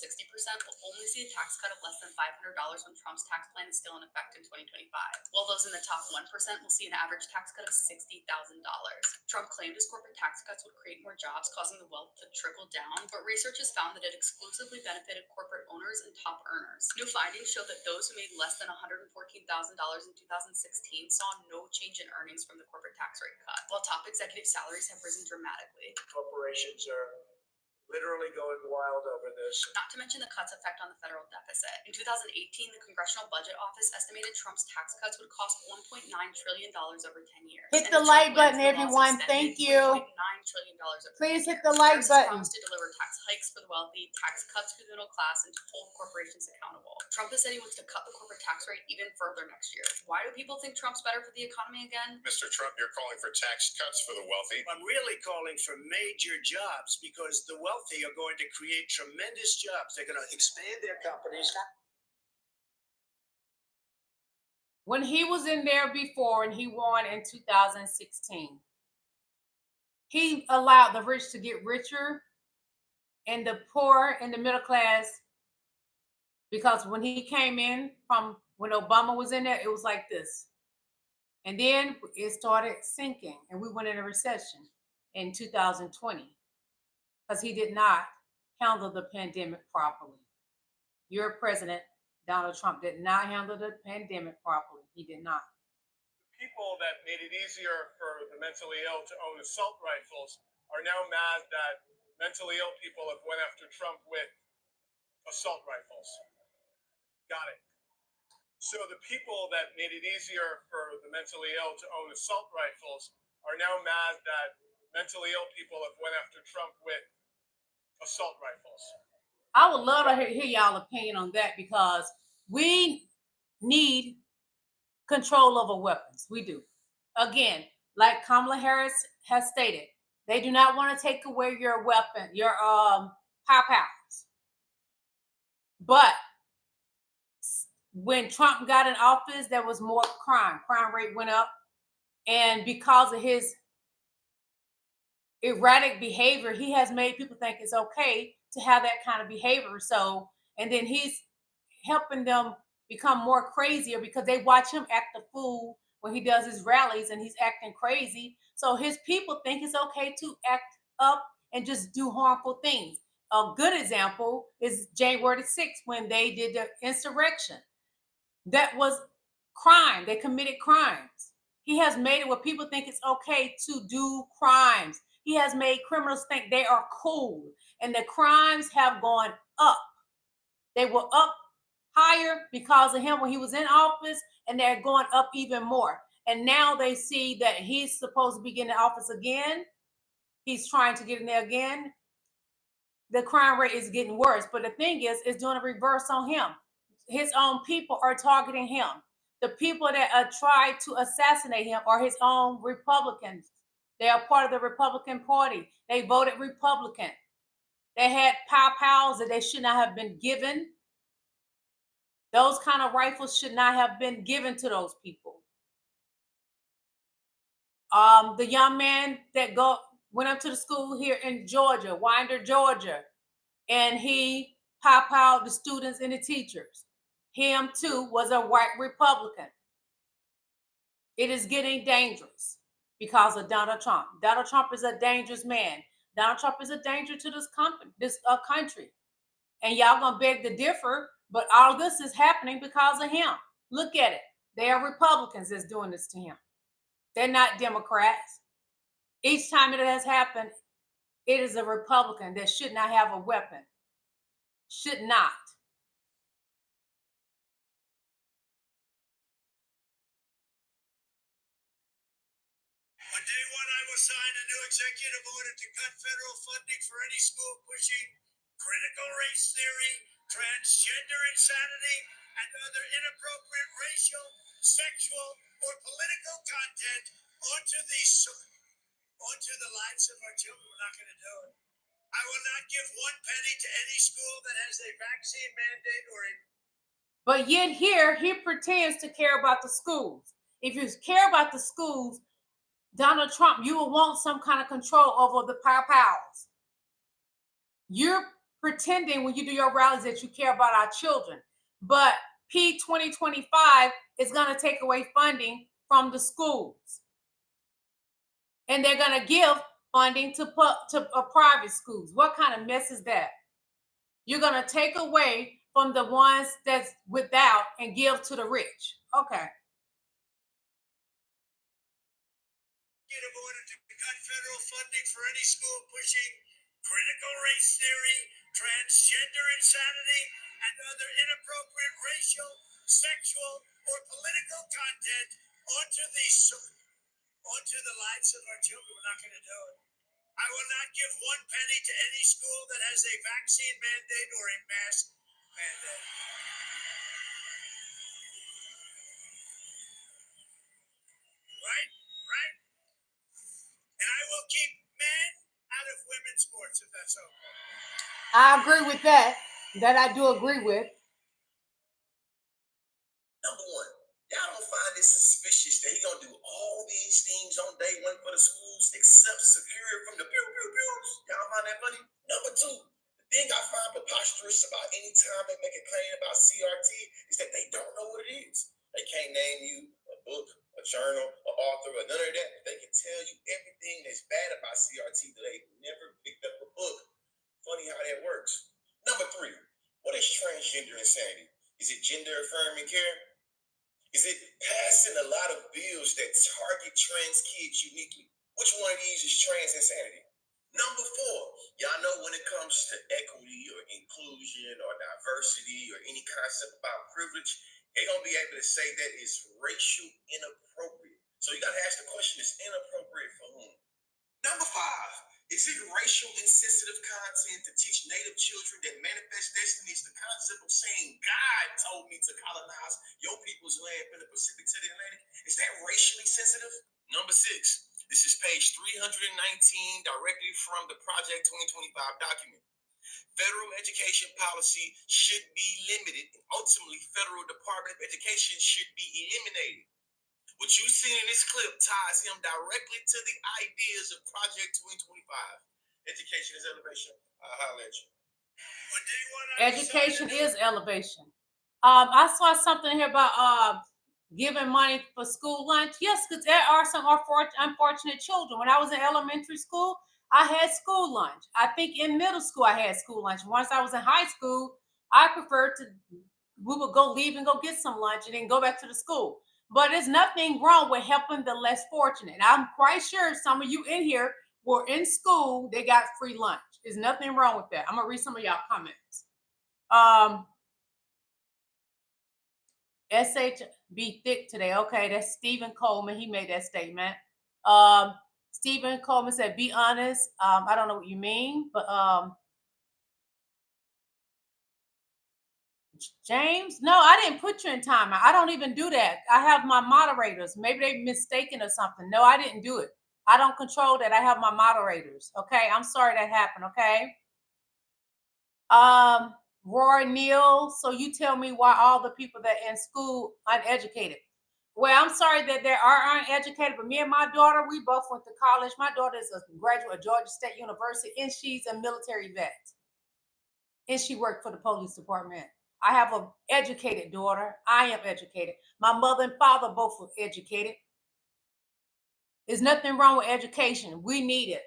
will only see a tax cut of less than $500 when Trump's tax plan is still in effect in 2025, while those in the top 1% will see an average tax cut of $60,000. Trump claimed his corporate tax cuts would create more jobs, causing the wealth to trickle down, but research has found that it exclusively benefited corporate owners and top earners. New findings show that those who made less than $114,000 in 2016 saw no change in earnings from the corporate tax rate cut, while top executive salaries have risen dramatically. Corporations are literally going wild over this. Not to mention the cuts' effect on the federal deficit. In 2018, the Congressional Budget Office estimated Trump's tax cuts would cost $1.9 trillion over 10 years. Hit the like button, everyone. Thank you. $1.9 trillion over Please hit the like button. To deliver tax hikes for the wealthy, tax cuts for the middle class, and to hold corporations accountable. Trump has said he wants to cut the corporate tax rate even further next year. Why do people think Trump's better for the economy again? Mr. Trump, you're calling for tax cuts for the wealthy. I'm really calling for major jobs because the wealthy are going to create tremendous jobs. They're going to expand their companies. When he was in there before and he won in 2016, he allowed the rich to get richer and the poor and the middle class, because when he came in from when Obama was in there, it was like this. And then it started sinking and we went in a recession in 2020. because he did not handle the pandemic properly. Your president, Donald Trump, did not handle the pandemic properly. He did not. People that made it easier for the mentally ill to own assault rifles are now mad that mentally ill people have went after Trump with assault rifles. Got it. So the people that made it easier for the mentally ill to own assault rifles are now mad that mentally ill people have went after Trump with assault rifles. I would love to hear y'all opinion on that, because we need control over weapons. We do. Again, like Kamala Harris has stated, they do not want to take away your weapon, your powers. But when Trump got in office, there was more crime. Crime rate went up. And because of his erratic behavior, he has made people think it's okay to have that kind of behavior. So, and then he's helping them become more crazier because they watch him act a fool when he does his rallies and he's acting crazy. So his people think it's okay to act up and just do harmful things. A good example is January 6th when they did the insurrection. That was crime. They committed crimes. He has made it where people think it's okay to do crimes. He has made criminals think they are cool. And the crimes have gone up. They were up higher because of him when he was in office, and they're going up even more. And now they see that he's supposed to be getting in office again. He's trying to get in there again. The crime rate is getting worse. But the thing is, it's doing a reverse on him. His own people are targeting him. The people that tried to assassinate him are his own Republicans. They are part of the Republican Party. They voted Republican. They had pows that they should not have been given. Those kind of rifles should not have been given to those people. The young man that went up to the school here in Georgia, Winder, Georgia, and he powed the students and the teachers. Him too was a white Republican. It is getting dangerous because of Donald Trump. Donald Trump is a dangerous man. Donald Trump is a danger to this country. And y'all gonna beg to differ, but all this is happening because of him. Look at it. They are Republicans that's doing this to him. They're not Democrats. Each time it has happened, it is a Republican that should not have a weapon. Should not. On day one, I will sign a new executive order to cut federal funding for any school pushing critical race theory, transgender insanity, and other inappropriate racial, sexual, or political content onto the lives of our children. We're not going to do it. I will not give one penny to any school that has a vaccine mandate or a... But yet here, he pretends to care about the schools. If you care about the schools, Donald Trump, you will want some kind of control over the powers. You're pretending when you do your rallies that you care about our children. But P 2025 is going to take away funding from the schools. And they're going to give funding to private schools. What kind of mess is that? You're going to take away from the ones that's without and give to the rich. Okay. Order to cut federal funding for any school pushing critical race theory, transgender insanity, and other inappropriate racial, sexual, or political content onto the lives of our children. We're not going to do it. I will not give one penny to any school that has a vaccine mandate or a mask mandate. Right? Right? And I will keep men out of women's sports if that's okay. I agree with that. That I do agree with. Number one, y'all don't find it suspicious that he gonna do all these things on day one for the schools except secure from the pew pew pews? Y'all find that funny? Number two, the thing I find preposterous about any time they make a claim about CRT is that they don't know what it is. They can't name you a book, a journal, an author, or none of that. They can tell you everything that's bad about CRT, but they never picked up a book gender affirming care? Is it passing a lot of bills that target trans kids uniquely? Which one of these is trans insanity? Number 4, y'all know when it comes to equity or inclusion or diversity or any concept about privilege, they're going to be able to say that it's racial inappropriate. So you got to ask the question, is inappropriate for whom? Number 5, is it racial insensitive content to teach Native children that manifest destiny is the concept of saying God told me to colonize your people's land from the Pacific to the Atlantic? Is that racially sensitive? Number 6, this is page 319 directly from the Project 2025 document. Federal education policy should be limited, and ultimately federal Department of Education should be eliminated. What you see in this clip ties him directly to the ideas of Project 2025. Education is elevation. I'll holler at you. Education is elevation. I saw something here about giving money for school lunch. Yes, because there are some unfortunate children. When I was in elementary school, I had school lunch. I think in middle school, I had school lunch. Once I was in high school, I preferred to, we would go leave and go get some lunch and then go back to the school. But there's nothing wrong with helping the less fortunate. I'm quite sure some of you in here were in school, they got free lunch. There's nothing wrong with that. I'm gonna read some of y'all comments. SH be thick today. Okay, that's Stephen Coleman. He made that statement. Stephen Coleman said, be honest. I don't know what you mean, but James, no, I didn't put you in timeout. I don't even do that. I have my moderators. Maybe they mistaken or something. No, I didn't do it. I don't control that. I have my moderators. Okay, I'm sorry that happened. Okay. Roy Neal. So you tell me why all the people that in school uneducated. Well, I'm sorry that there are uneducated, but me and my daughter, we both went to college. My daughter is a graduate of Georgia State University, and she's a military vet. And she worked for the police department. I have an educated daughter. I am educated. My mother and father both were educated. There's nothing wrong with education. We need it.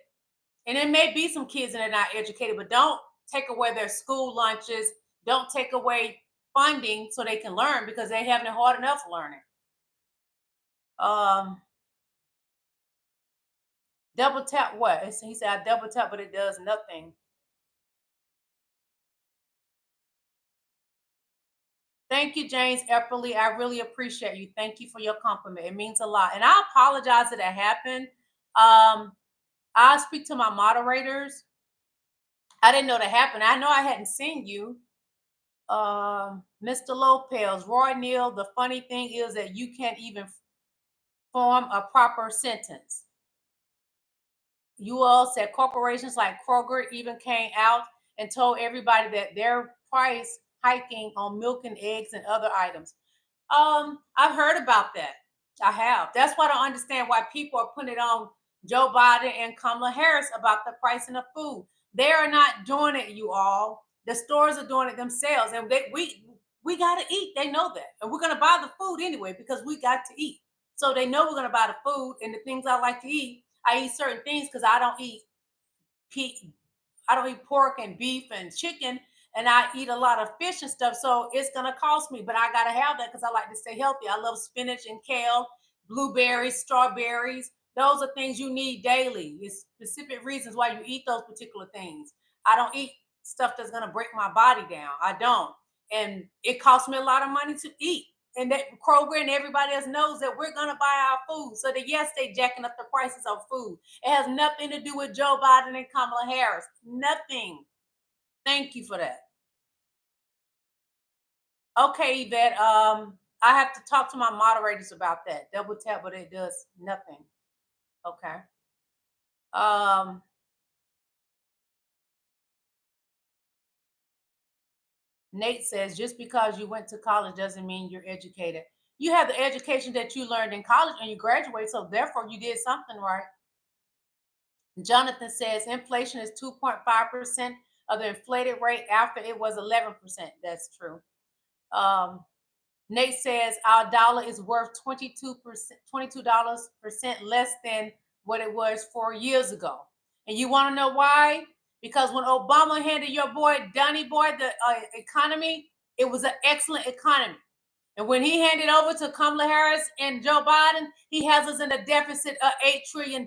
And there may be some kids that are not educated, but don't take away their school lunches. Don't take away funding so they can learn, because they're having it hard enough learning. Double tap what? He said, I double tap, but it does nothing. Thank you, James Epperly. I really appreciate you. Thank you for your compliment. It means a lot. And I apologize that it happened. I'll speak to my moderators. I didn't know that happened. I know I hadn't seen you. Mr. Lopez, Roy Neal, the funny thing is that you can't even form a proper sentence. You all said corporations like Kroger even came out and told everybody that their price hiking on milk and eggs and other items. I've heard about that. I have. That's why I don't understand why people are putting it on Joe Biden and Kamala Harris about the pricing of food. They are not doing it, you all. The stores are doing it themselves, and we got to eat. They know that, and we're gonna buy the food anyway because we got to eat. So they know we're gonna buy the food, and the things I like to eat. I eat certain things because I don't eat pork and beef and chicken, and I eat a lot of fish and stuff. So it's gonna cost me, but I gotta have that because I like to stay healthy. I love spinach and kale, blueberries, strawberries. Those are things you need daily. It's specific reasons why you eat those particular things. I don't eat stuff that's gonna break my body down. I don't, and it costs me a lot of money to eat. And that Kroger and everybody else knows that we're gonna buy our food. So that yes, they jacking up the prices of food. It has nothing to do with Joe Biden and Kamala Harris. Nothing. Thank you for that. Okay, Yvette. I have to talk to my moderators about that. Double tap, but it does nothing. Okay. Nate says, just because you went to college doesn't mean you're educated. You have the education that you learned in college and you graduate, so therefore you did something right. Jonathan says, inflation is 2.5% of the inflated rate after it was 11%. That's true. Nate says, our dollar is worth 22% less than what it was 4 years ago. And you want to know why? Because when Obama handed your boy, Donny Boy, the economy, It was an excellent economy. And when he handed over to Kamala Harris and Joe Biden, he has us in a deficit of $8 trillion.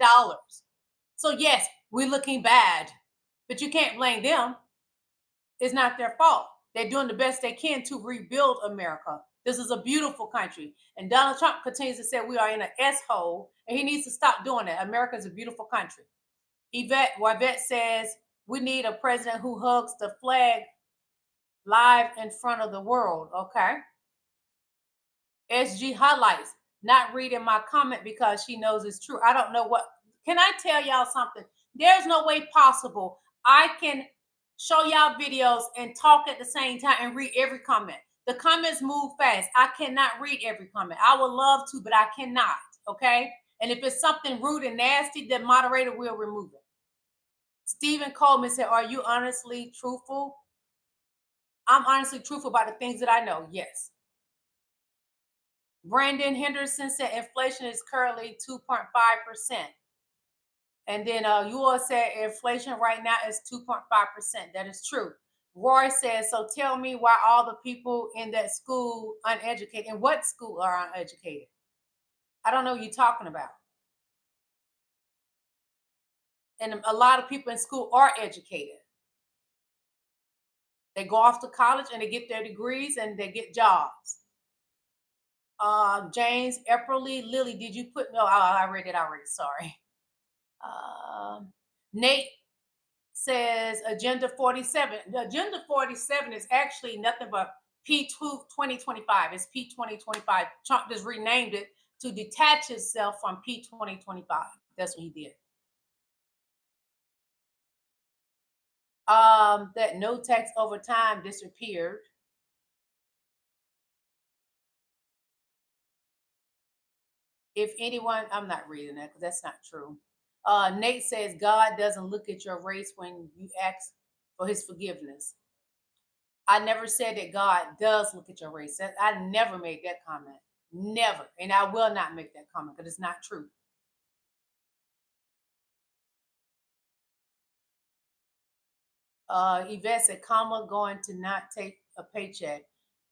So yes, we're looking bad, but you can't blame them. It's not their fault. They're doing the best they can to rebuild America. This is a beautiful country. And Donald Trump continues to say we are in an S-hole, and he needs to stop doing that. America is a beautiful country. Yvette says, we need a president who hugs the flag live in front of the world. Okay. SG highlights, not reading my comment because she knows it's true. I don't know what. Can I tell y'all something? There's no way possible I can show y'all videos and talk at the same time and read every comment. The comments move fast. I cannot read every comment. I would love to, but I cannot. Okay. And if it's something rude and nasty, the moderator will remove it. Stephen Coleman said, are you honestly truthful? I'm honestly truthful about the things that I know. Yes. Brandon Henderson said inflation is currently 2.5%. And then you all said inflation right now is 2.5%. That is true. Roy says, so tell me why all the people in that school uneducated. And what school are uneducated? I don't know what you're talking about. And a lot of people in school are educated. They go off to college and they get their degrees and they get jobs. James Epperly, Lily, did you put? No, I read it already. Sorry. Nate says Agenda 47. The Agenda 47 is actually nothing but P2 2025. It's P 2025. Trump just renamed it to detach itself from P 2025. That's what he did. That no tax over time disappeared. If anyone, I'm not reading that because that's not true. Nate says God doesn't look at your race when you ask for his forgiveness. I never said that God does look at your race. I never made that comment. Never. And I will not make that comment because it's not true. Yvette said, Kamala going to not take a paycheck.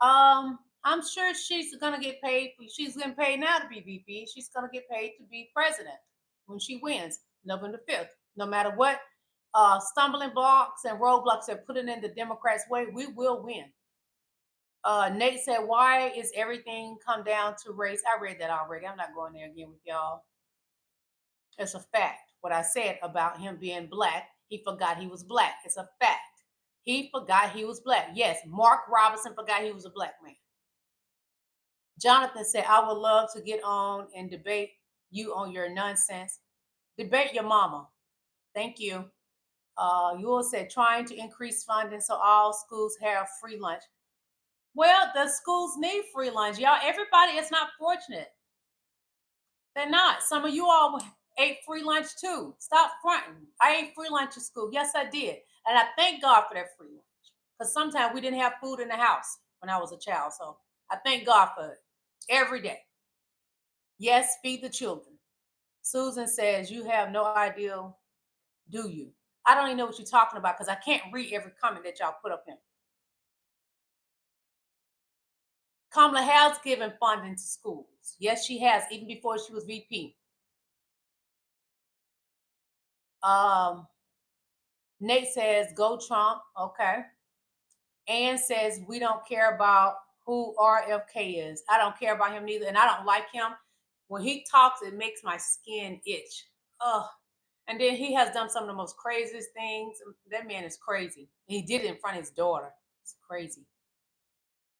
I'm sure she's gonna get paid. She's getting paid now to be VP. She's gonna get paid to be president when she wins November 5th. No matter what stumbling blocks and roadblocks are put in the Democrats' way, we will win. Nate said, why is everything come down to race? I read that already. I'm not going there again with y'all. It's a fact. What I said about him being black, he forgot he was black. It's a fact. He forgot he was black. Yes, Mark Robinson forgot he was a black man. Jonathan said, I would love to get on and debate you on your nonsense. Debate your mama. Thank you. You all said trying to increase funding so all schools have free lunch. Well, the schools need free lunch. Y'all, everybody is not fortunate. They're not. Some of you all ate free lunch too. Stop fronting. I ate free lunch at school. Yes, I did. And I thank God for that free lunch. Because sometimes we didn't have food in the house when I was a child. So I thank God for it every day. Yes, feed the children. Susan says, you have no idea, do you? I don't even know what you're talking about because I can't read every comment that y'all put up in. Kamala has given funding to schools. Yes, she has, even before she was VP. Nate says, go Trump. Okay. Ann says, we don't care about who RFK is. I don't care about him neither. And I don't like him. When he talks, it makes my skin itch. Ugh. And then he has done some of the most craziest things. That man is crazy. He did it in front of his daughter. It's crazy.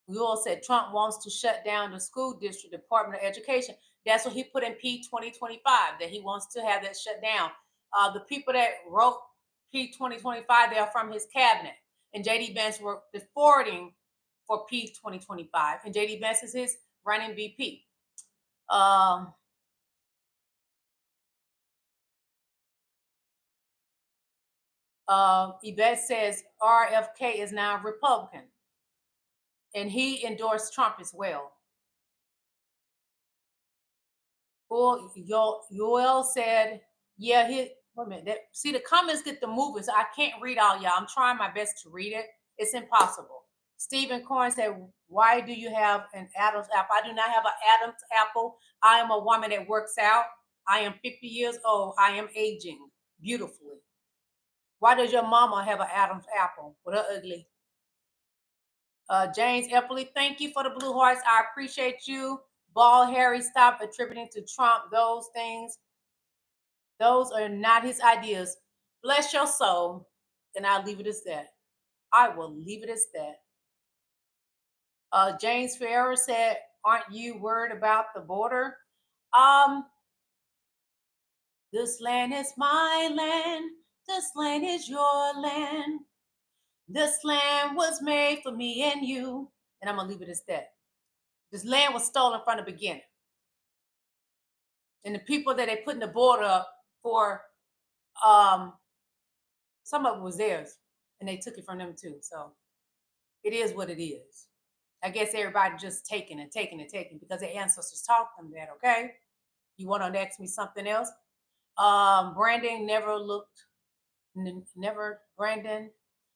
We all said Trump wants to shut down the school district Department of Education. That's what he put in P 2025, that he wants to have that shut down. The people that wrote P 2025, they are from his cabinet. And J.D. Vance were the forwarding for P 2025. And J.D. Vance is his running VP. Yvette says RFK is now Republican. And he endorsed Trump as well. Well, Yoel said, yeah, wait a minute. See, the comments get the moving, so I can't read all y'all. I'm trying my best to read it. It's impossible. Stephen Corn said, why do you have an Adam's apple? I do not have an Adam's apple. I am a woman that works out. I am 50 years old. I am aging beautifully. Why does your mama have an Adam's apple with her ugly? James Eppley, thank you for the blue hearts. I appreciate you. Ball Harry, stop attributing to Trump those things. Those are not his ideas. Bless your soul. And I'll leave it as that. I will leave it as that. James Ferrer said, aren't you worried about the border? This land is my land. This land is your land. This land was made for me and you. And I'm going to leave it as that. This land was stolen from the beginning. And the people that they put in the border up for, some of it was theirs. And they took it from them too. So it is what it is. I guess everybody just taking and taking and taking because their ancestors taught them that, okay? You want to ask me something else? Brandon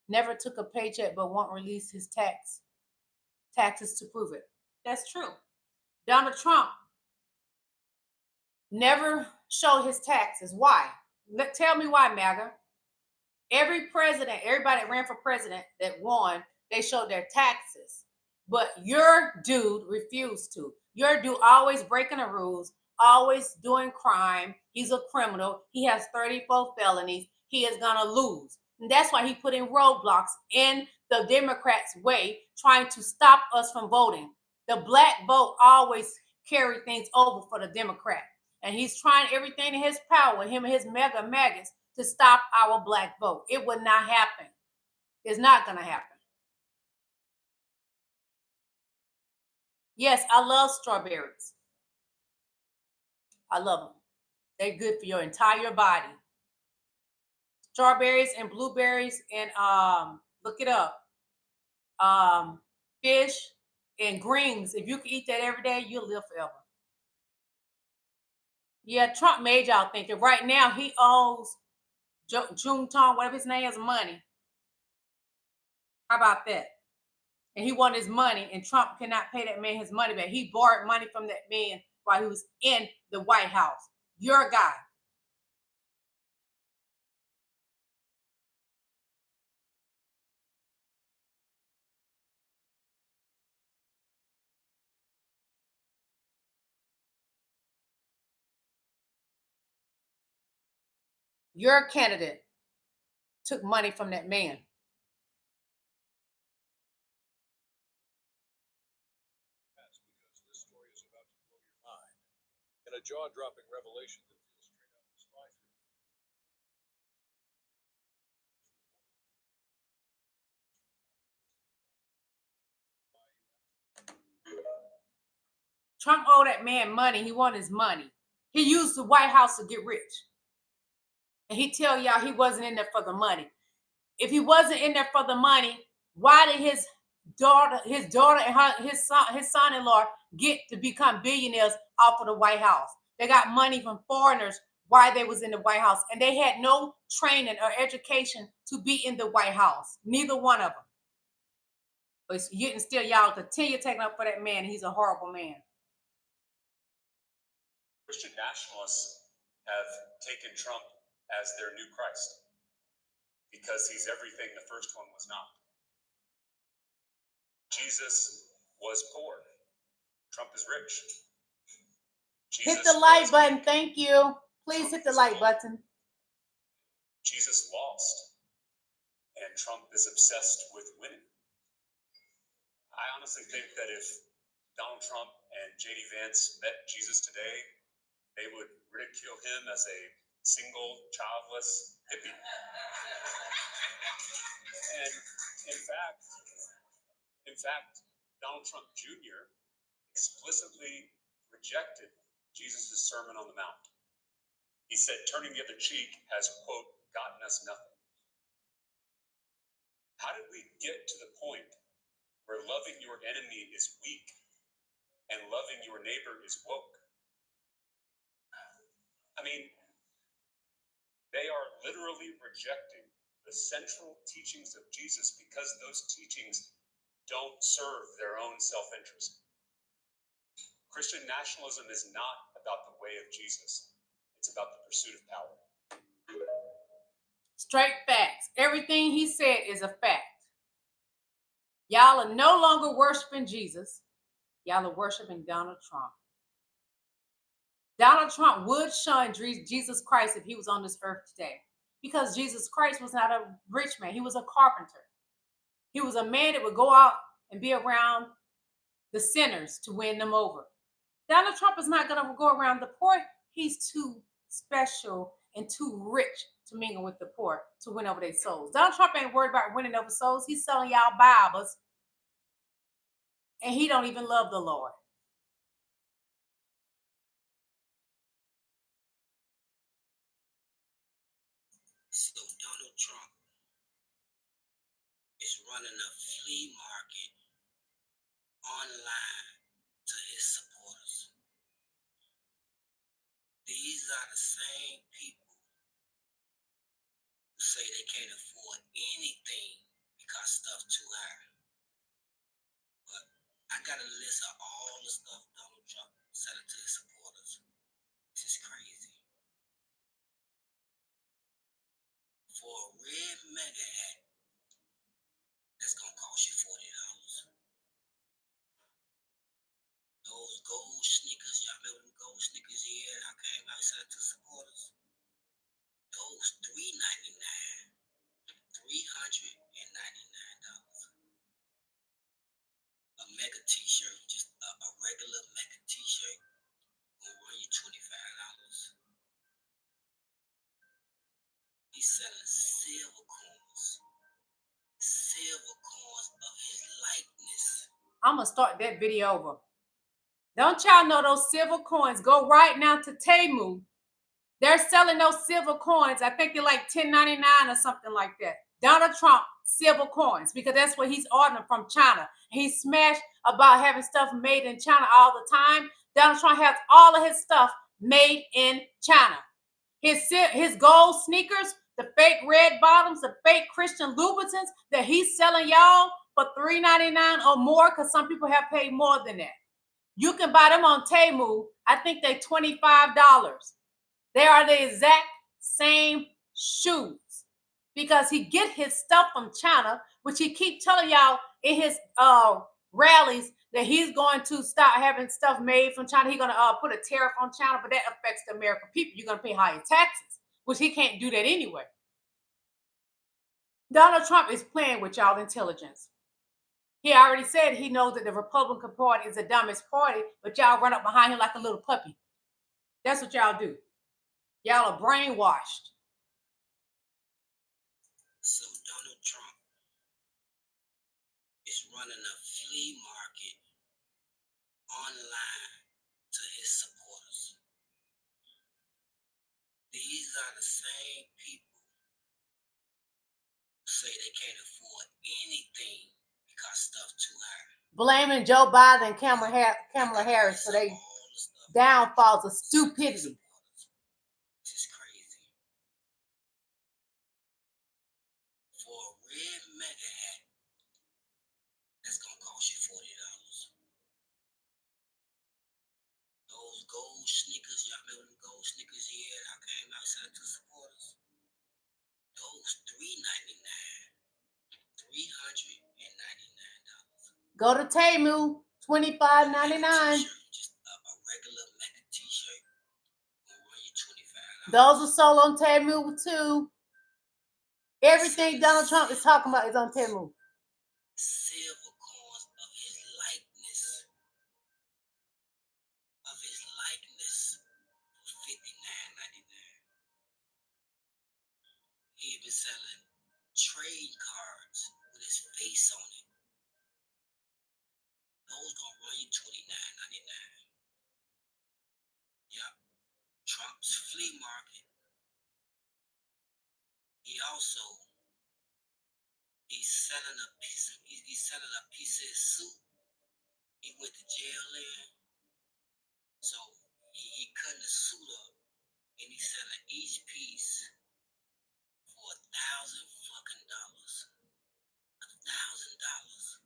never took a paycheck but won't release his taxes to prove it. That's true. Donald Trump never showed his taxes. Why? Tell me why, MAGA. Every president, everybody that ran for president that won, they showed their taxes. But your dude refused to. Your dude always breaking the rules, always doing crime. He's a criminal. He has 34 felonies. He is going to lose. And that's why he put in roadblocks in the Democrats' way, trying to stop us from voting. The black vote always carry things over for the Democrat. And he's trying everything in his power, him and his mega maggots, to stop our black vote. It would not happen. It's not going to happen. Yes, I love strawberries. I love them. They're good for your entire body. Strawberries and blueberries and look it up. Fish and greens. If you can eat that every day, you'll live forever. Yeah, Trump made y'all think that right now he owes Junetong, whatever his name is, money. How about that? And he wanted his money, and Trump cannot pay that man his money back. He borrowed money from that man while he was in the White House. Your guy. Your candidate took money from that man. Because this story is about to blow your mind. In a jaw-dropping revelation that feels straight out of spy Trump owed that man money. He wanted his money. He used the White House to get rich. And he tell y'all he wasn't in there for the money. If he wasn't in there for the money, why did his daughter and his son-in-law get to become billionaires off of the White House? They got money from foreigners while they was in the White House, and they had no training or education to be in the White House. Neither one of them. But yet and still, y'all continue taking up for that man. He's a horrible man. Christian nationalists have taken Trump as their new Christ because he's everything the first one was not. Jesus was poor. Trump is rich. Hit the like button. Thank you. Please hit the like button. Jesus lost, and Trump is obsessed with winning. I honestly think that if Donald Trump and J.D. Vance met Jesus today, they would ridicule him as a single, childless hippie. And in fact, Donald Trump Jr. explicitly rejected Jesus' Sermon on the Mount. He said, turning the other cheek has, quote, gotten us nothing. How did we get to the point where loving your enemy is weak and loving your neighbor is woke? I mean, they are literally rejecting the central teachings of Jesus because those teachings don't serve their own self-interest. Christian nationalism is not about the way of Jesus. It's about the pursuit of power. Straight facts. Everything he said is a fact. Y'all are no longer worshiping Jesus. Y'all are worshiping Donald Trump. Donald Trump would shun Jesus Christ if he was on this earth today, because Jesus Christ was not a rich man. He was a carpenter. He was a man that would go out and be around the sinners to win them over. Donald Trump is not going to go around the poor. He's too special and too rich to mingle with the poor to win over their souls. Donald Trump ain't worried about winning over souls. He's selling y'all Bibles, and he don't even love the Lord. So Donald Trump is running a flea market online to his supporters. These are the same people who say they can't afford anything because stuff's too high. But I got a list of all the stuff Donald Trump selling to his supporters. This is crazy. For a red mega hat, that's gonna cost you $40. Those gold sneakers, y'all remember them gold sneakers he had? I came out and selling to supporters. Those $399. A mega t-shirt, just a regular mega t-shirt, will run you $25. He's selling silver coins of his likeness. I'm going to start that video over. Don't y'all know those silver coins? Go right now to Temu. They're selling those silver coins. I think they're like $10.99 or something like that. Donald Trump silver coins, because that's what he's ordering from China. He's smashed about having stuff made in China all the time. Donald Trump has all of his stuff made in China. His gold sneakers, the fake red bottoms, the fake Christian Louboutins that he's selling y'all for $3.99 or more, because some people have paid more than that. You can buy them on Temu. I think they're $25. They are the exact same shoes, because he get his stuff from China, which he keep telling y'all in his rallies that he's going to start having stuff made from China. He's going to put a tariff on China, but that affects the American people. You're going to pay higher taxes, which he can't do that anyway. Donald Trump is playing with y'all intelligence. He already said he knows that the Republican Party is the dumbest party, but y'all run up behind him like a little puppy. That's what y'all do. Y'all are brainwashed. So Donald Trump is running a flea market online to his supporters. These are the same people who say they can't afford anything because stuff's too high. Blaming Joe Biden and Kamala Harris for their downfalls of stupidity. This is crazy. For a red mega hat, that's gonna cost you $40. Those gold sneakers, y'all remember them gold sneakers he had? I came out and selling to supporters. Those $3.99. Go to Temu, $25.99. Just a regular mega t-shirt will run you $25. Those are sold on Temu too. Everything Donald Trump is talking about is on Temu. Silver coins of his likeness. For $59.99. He even selling trade cards with his face on it. Those gonna run you $29.99. Yep. Trump's flea market. He's selling a piece of his suit he went to jail in. So he cutting the suit up and he's selling each piece for $1,000 fucking dollars. $1,000.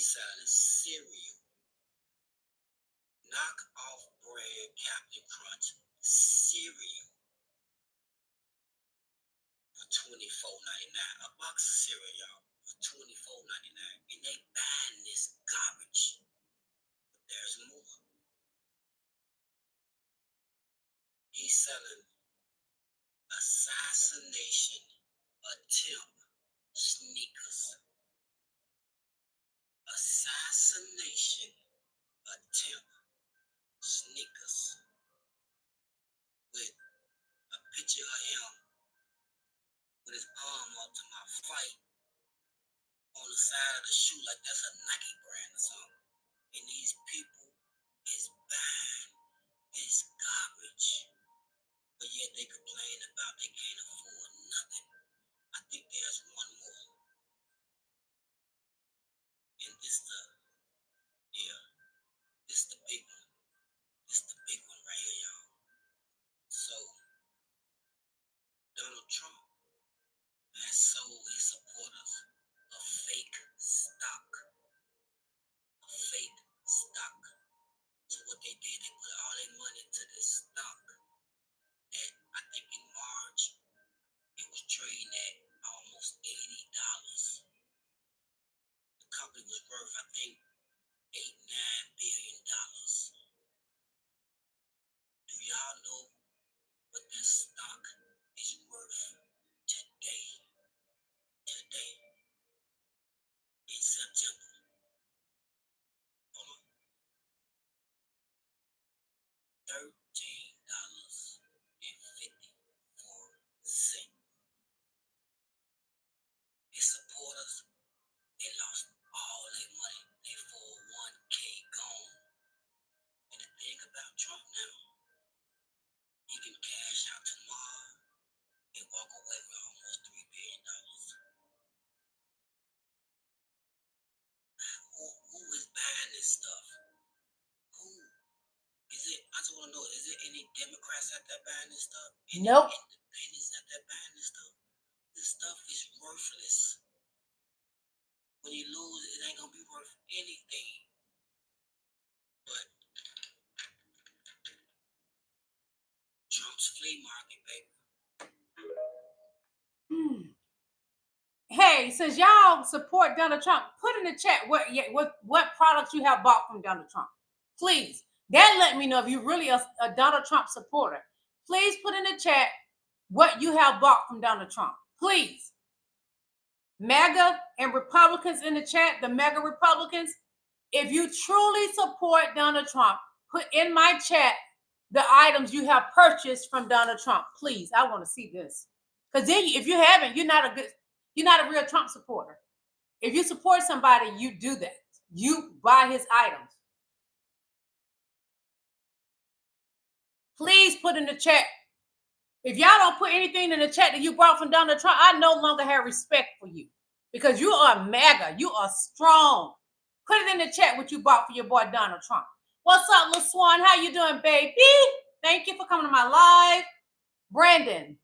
selling cereal. Knock off brand Captain Crunch cereal for $24.99. A box of cereal, y'all, for $24.99. And they buying this garbage. But there's more. He's selling assassination attempt sneakers. Assassination attempt sneakers with a picture of him with his arm up to my fight on the side of the shoe like that's a Nike brand or something. And these people is buying this garbage. But yet they complain about they can't afford nothing. I think there's one more. And this the big one. This the big one right here, y'all. So Donald Trump has sold his supporters a fake stock. A fake stock. So what they did, they put all their money into this stock. And I think in March, it was trading at almost $80. The company was worth, I think, $8-9 billion. Do y'all know what this stock is worth today? Today, in September. Hold on. $13.54. His supporters, they lost all their money. Their 401k gone. And the thing about Trump now, he can cash out tomorrow and walk away with almost $3 billion. Who is buying this stuff? Who? Is it, I just want to know, is there any Democrats out there buying this stuff? Any Nope. independents out there buying this stuff? This stuff is worthless. When you lose, it ain't going to be worth anything. But Trump's flea market, baby. Hey, since y'all support Donald Trump, put in the chat what products you have bought from Donald Trump. Please. That let me know if you're really a Donald Trump supporter. Please put in the chat what you have bought from Donald Trump. Please. MAGA and Republicans in the chat, the MAGA Republicans, if you truly support Donald Trump, put in my chat the items you have purchased from Donald Trump. Please, I want to see this. Because then if you haven't, you're not a real Trump supporter. If you support somebody, you do that. You buy his items. Please put in the chat. If y'all don't put anything in the chat that you brought from Donald Trump, I no longer have respect for you. Because you are MAGA. You are strong. Put it in the chat what you bought for your boy Donald Trump. What's up, Lil Swan? How you doing, baby? Thank you for coming to my live. Brandon.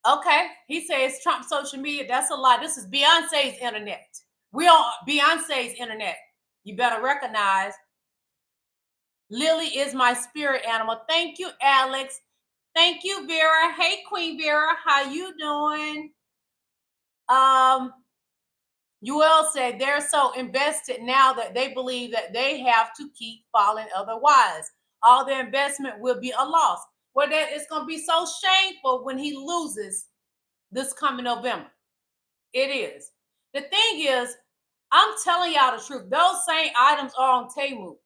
Okay. He says Trump social media. That's a lie. This is Beyonce's internet. We on Beyonce's internet. You better recognize. Lily is my spirit animal. Thank you, Alex. Thank you, Vera. Hey, Queen Vera. How you doing? Yuel said they're so invested now that they believe that they have to keep falling otherwise. All their investment will be a loss. Well, that it's going to be so shameful when he loses this coming November. It is. The thing is, I'm telling y'all the truth. Those same items are on Temu.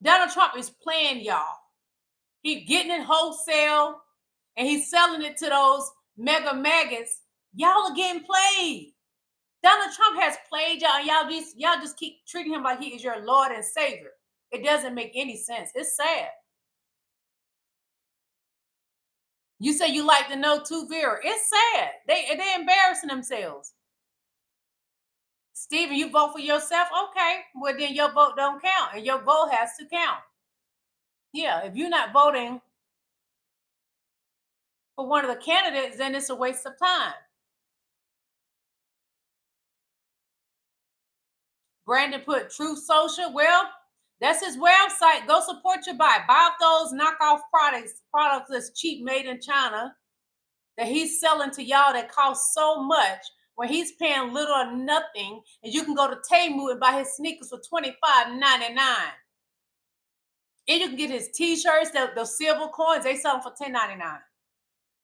Donald Trump is playing y'all. He's getting it wholesale and he's selling it to those mega maggots. Y'all are getting played. Donald Trump has played y'all, and y'all just keep treating him like he is your Lord and Savior. It doesn't make any sense. It's sad. You say you like to know too, Vera. It's sad. They're embarrassing themselves. Steven, you vote for yourself? Okay. Well, then your vote don't count, and your vote has to count. Yeah, if you're not voting for one of the candidates, then it's a waste of time. Brandon put Truth Social. Well, that's his website. Go support your buy. Buy up those knockoff products that's cheap, made in China, that he's selling to y'all that cost so much when he's paying little or nothing, and you can go to Temu and buy his sneakers for $25.99. And you can get his t-shirts, the silver coins, they sell them for $10.99.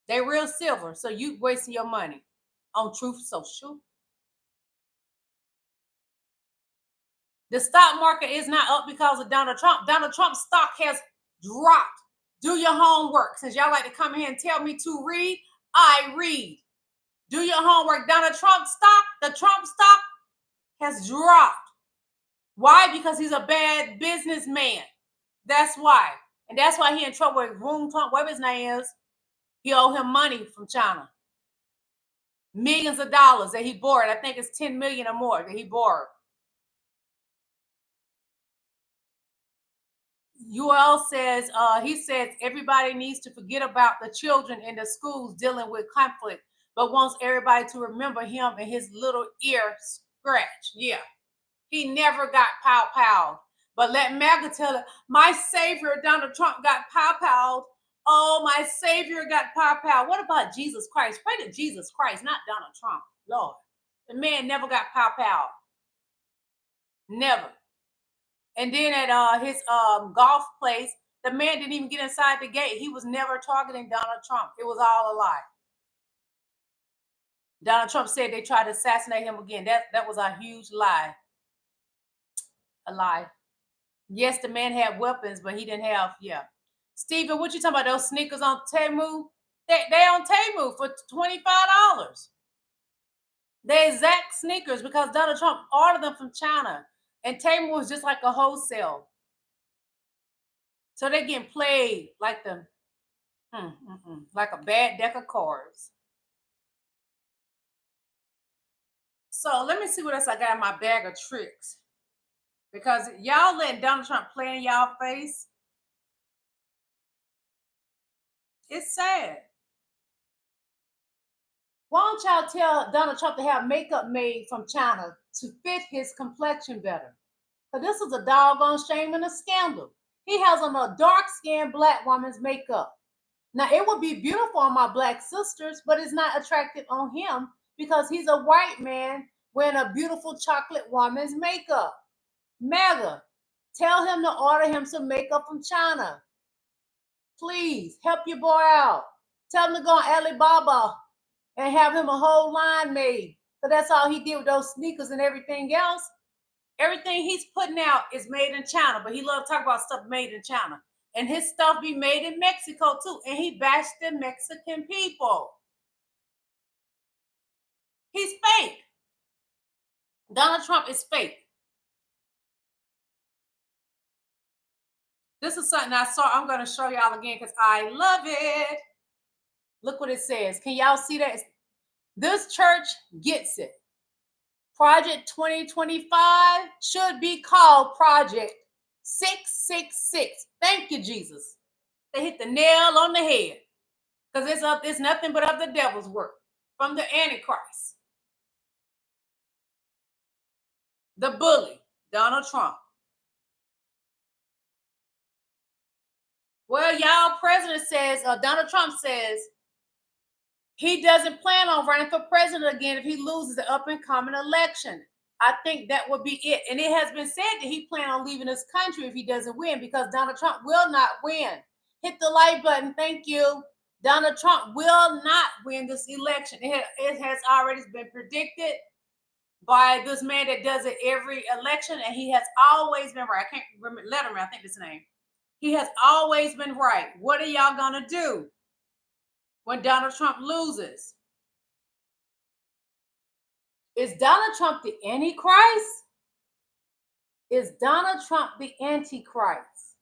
They real silver, so you wasting your money on Truth Social. The stock market is not up because of Donald Trump. Donald Trump's stock has dropped. Do your homework. Since y'all like to come here and tell me to read, I read. Do your homework. Donald Trump's stock, the Trump stock has dropped. Why? Because he's a bad businessman. That's why. And that's why he in trouble with Wong Trump, whatever his name is. He owe him money from China. Millions of dollars that he borrowed. I think it's 10 million or more that he borrowed. UL says, he says everybody needs to forget about the children in the schools dealing with conflict, but wants everybody to remember him and his little ear scratch. Yeah. He never got pow-powed. But let MAGA tell it, my savior, Donald Trump, got pow-powed. Oh, my savior got pow-powed. What about Jesus Christ? Pray to Jesus Christ, not Donald Trump. Lord. The man never got pow-powed. Never. And then at his golf place, the man didn't even get inside the gate. He was never targeting Donald Trump. It was all a lie. Donald Trump said they tried to assassinate him again. That was a huge lie. A lie. Yes, the man had weapons, but he didn't have, yeah. Steven, what you talking about? Those sneakers on Temu? They on Temu for $25. They're exact sneakers because Donald Trump ordered them from China. And Temu was just like a wholesale. So they're getting played like like a bad deck of cards. So let me see what else I got in my bag of tricks. Because y'all letting Donald Trump play in y'all face. It's sad. Why don't y'all tell Donald Trump to have makeup made from China to fit his complexion better? Because this is a doggone shame and a scandal. He has on a dark-skinned black woman's makeup. Now, it would be beautiful on my black sisters, but it's not attractive on him because he's a white man wearing a beautiful chocolate woman's makeup. MAGA, tell him to order him some makeup from China. Please, help your boy out. Tell him to go on Alibaba and have him a whole line made. So that's all he did with those sneakers and everything else. Everything he's putting out is made in China, but he loves to talk about stuff made in China. And his stuff be made in Mexico too. And he bashed the Mexican people. He's fake. Donald Trump is fake. This is something I saw. I'm going to show y'all again because I love it. Look what it says. Can y'all see that? This church gets it. Project 2025 should be called Project 666. Thank you, Jesus. They hit the nail on the head. Because it's nothing but of the devil's work. From the Antichrist. The bully, Donald Trump. Well, y'all, president says, Donald Trump says, he doesn't plan on running for president again if he loses the up-and-coming election. I think that would be it. And it has been said that he plans on leaving this country if he doesn't win because Donald Trump will not win. Hit the like button. Thank you. Donald Trump will not win this election. It has already been predicted by this man that does it every election, and he has always been right. I can't remember Letterman, I think his name. He has always been right. What are y'all gonna do when Donald Trump loses? Is Donald Trump the Antichrist? Is Donald Trump the Antichrist?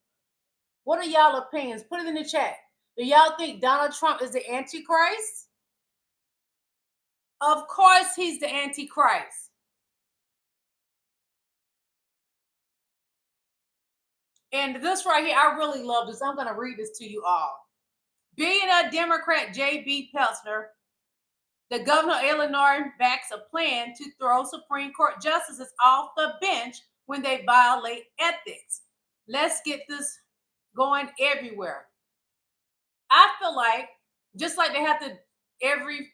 What are y'all opinions? Put it in the chat. Do y'all think Donald Trump is the Antichrist? Of course he's the Antichrist. And this right here, I really love this. I'm going to read this to you all. Billionaire Democrat J.B. Peltzner The governor of Illinois backs a plan to throw Supreme Court justices off the bench when they violate ethics. Let's get this going everywhere. I feel like, just like they have to every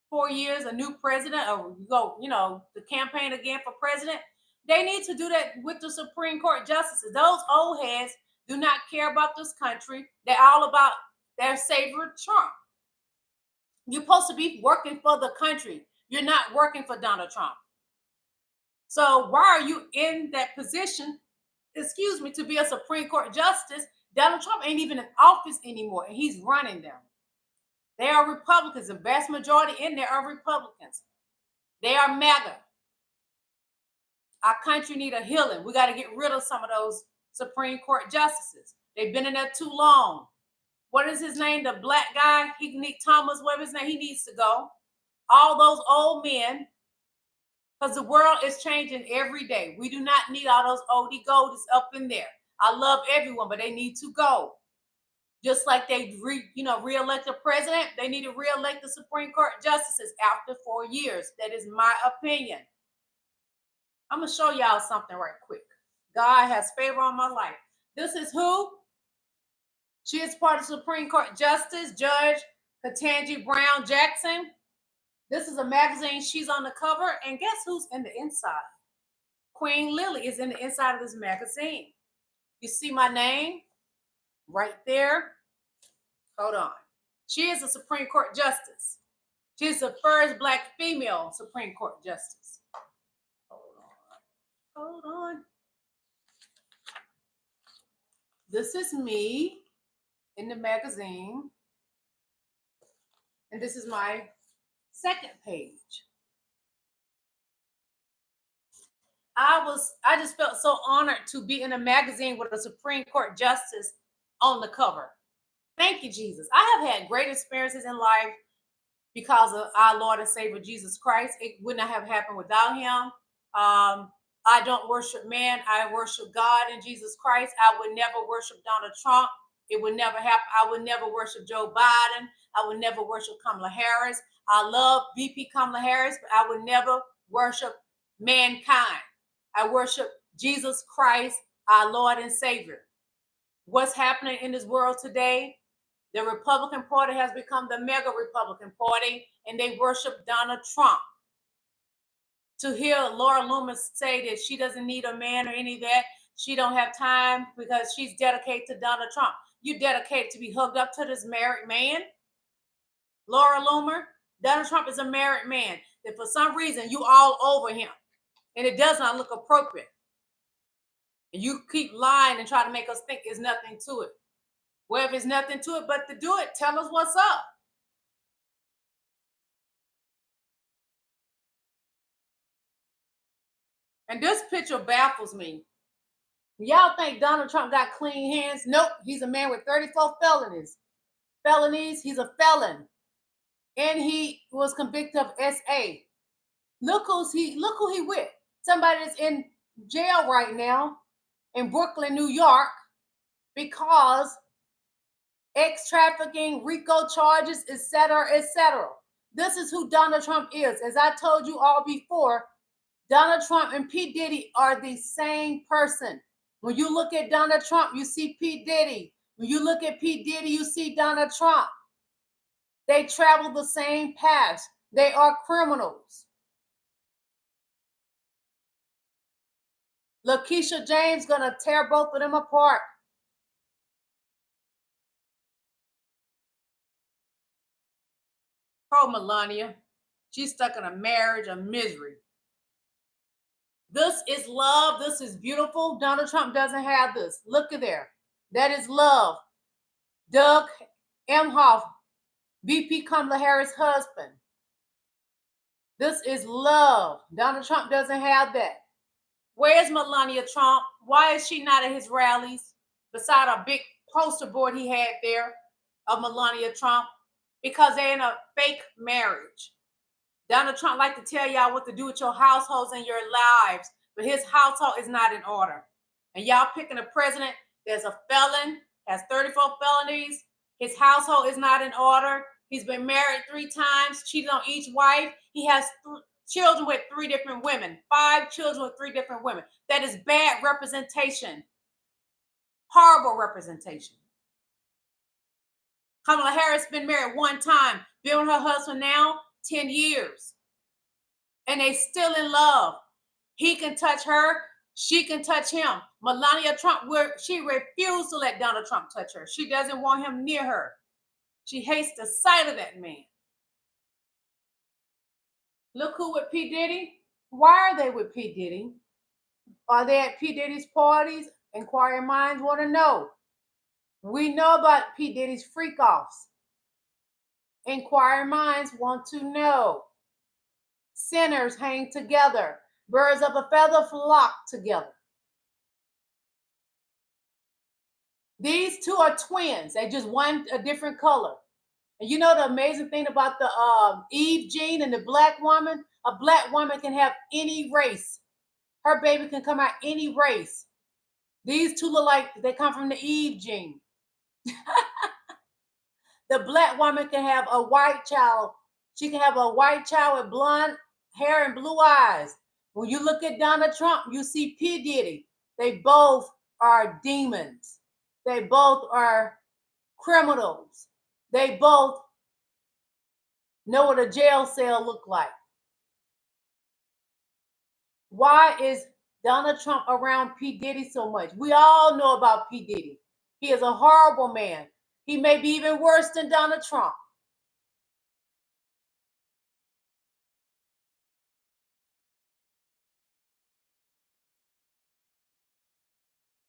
4 years, a new president, or go, the campaign again for president, they need to do that with the Supreme Court justices. Those old heads do not care about this country. They're all about their savior, Trump. You're supposed to be working for the country. You're not working for Donald Trump. So why are you in that position, to be a Supreme Court justice? Donald Trump ain't even in office anymore, and he's running them. They are Republicans. The vast majority in there are Republicans. They are MAGA. Our country need a healing. We got to get rid of some of those Supreme Court justices. They've been in there too long. What is his name? The black guy, Thomas, whatever his name, he needs to go. All those old men, because the world is changing every day. We do not need all those oldie goldies up in there. I love everyone, but they need to go. Just like they re-elect a president, they need to re-elect the Supreme Court justices after 4 years. That is my opinion. I'm going to show y'all something right quick. God has favor on my life. This is who? She is part of Supreme Court Justice, Judge Ketanji Brown Jackson. This is a magazine. She's on the cover. And guess who's in the inside? Queen Lily is in the inside of this magazine. You see my name right there? Hold on. She is a Supreme Court Justice. She's the first Black female Supreme Court Justice. Hold on. This is me in the magazine. And this is my second page. I just felt so honored to be in a magazine with a Supreme Court Justice on the cover. Thank you, Jesus. I have had great experiences in life because of our Lord and Savior, Jesus Christ. It would not have happened without him. I don't worship man. I worship God and Jesus Christ. I would never worship Donald Trump. It would never happen. I would never worship Joe Biden. I would never worship Kamala Harris. I love VP Kamala Harris, but I would never worship mankind. I worship Jesus Christ, our Lord and Savior. What's happening in this world today? The Republican Party has become the mega Republican Party, and they worship Donald Trump. To hear Laura Loomis say that she doesn't need a man or any of that, she don't have time because she's dedicated to Donald Trump. You dedicated to be hooked up to this married man? Laura Loomer, Donald Trump is a married man. That for some reason you all over him, and it does not look appropriate. And you keep lying and try to make us think there's nothing to it. Well, if there's nothing to it but to do it, tell us what's up. And this picture baffles me. Y'all think Donald Trump got clean hands? Nope. He's a man with 34 felonies. He's a felon. And he was convicted of SA. Look who he with. Somebody that's in jail right now in Brooklyn, New York, because ex-trafficking, RICO charges, etc., etc. This is who Donald Trump is. As I told you all before, Donald Trump and P. Diddy are the same person. When you look at Donald Trump, you see P. Diddy. When you look at P. Diddy, you see Donald Trump. They travel the same paths. They are criminals. Lakeisha James gonna tear both of them apart. Oh, Melania. She's stuck in a marriage of misery. This is love. This is beautiful. Donald Trump doesn't have this. Look at there. That is love. Doug Emhoff, VP Kamala Harris' husband. This is love. Donald Trump doesn't have that. Where's Melania Trump? Why is she not at his rallies beside a big poster board he had there of Melania Trump? Because they're in a fake marriage. Donald Trump like to tell y'all what to do with your households and your lives, but his household is not in order. And y'all picking a president that's a felon, has 34 felonies. His household is not in order. He's been married 3 times, cheated on each wife. He has children with 3 different women, 5 children with 3 different women. That is bad representation. Horrible representation. Kamala Harris been married 1 time, been with her husband now 10 years. And they still in love. He can touch her, she can touch him. Melania Trump, she refused to let Donald Trump touch her. She doesn't want him near her. She hates the sight of that man. Look who with P. Diddy. Why are they with P. Diddy? Are they at P. Diddy's parties? Inquiring minds want to know. We know about P. Diddy's freak-offs. Inquiring minds want to know. Sinners hang together. Birds of a feather flock together. These 2 are twins. They just one a different color. And you know the amazing thing about the Eve gene and the black woman? A black woman can have any race. Her baby can come out any race. These 2 look like they come from the Eve gene. The black woman can have a white child. She can have a white child with blonde hair and blue eyes. When you look at Donald Trump, you see P. Diddy. They both are demons. They both are criminals. They both know what a jail cell look like. Why is Donald Trump around P. Diddy so much? We all know about P. Diddy. He is a horrible man. He may be even worse than Donald Trump.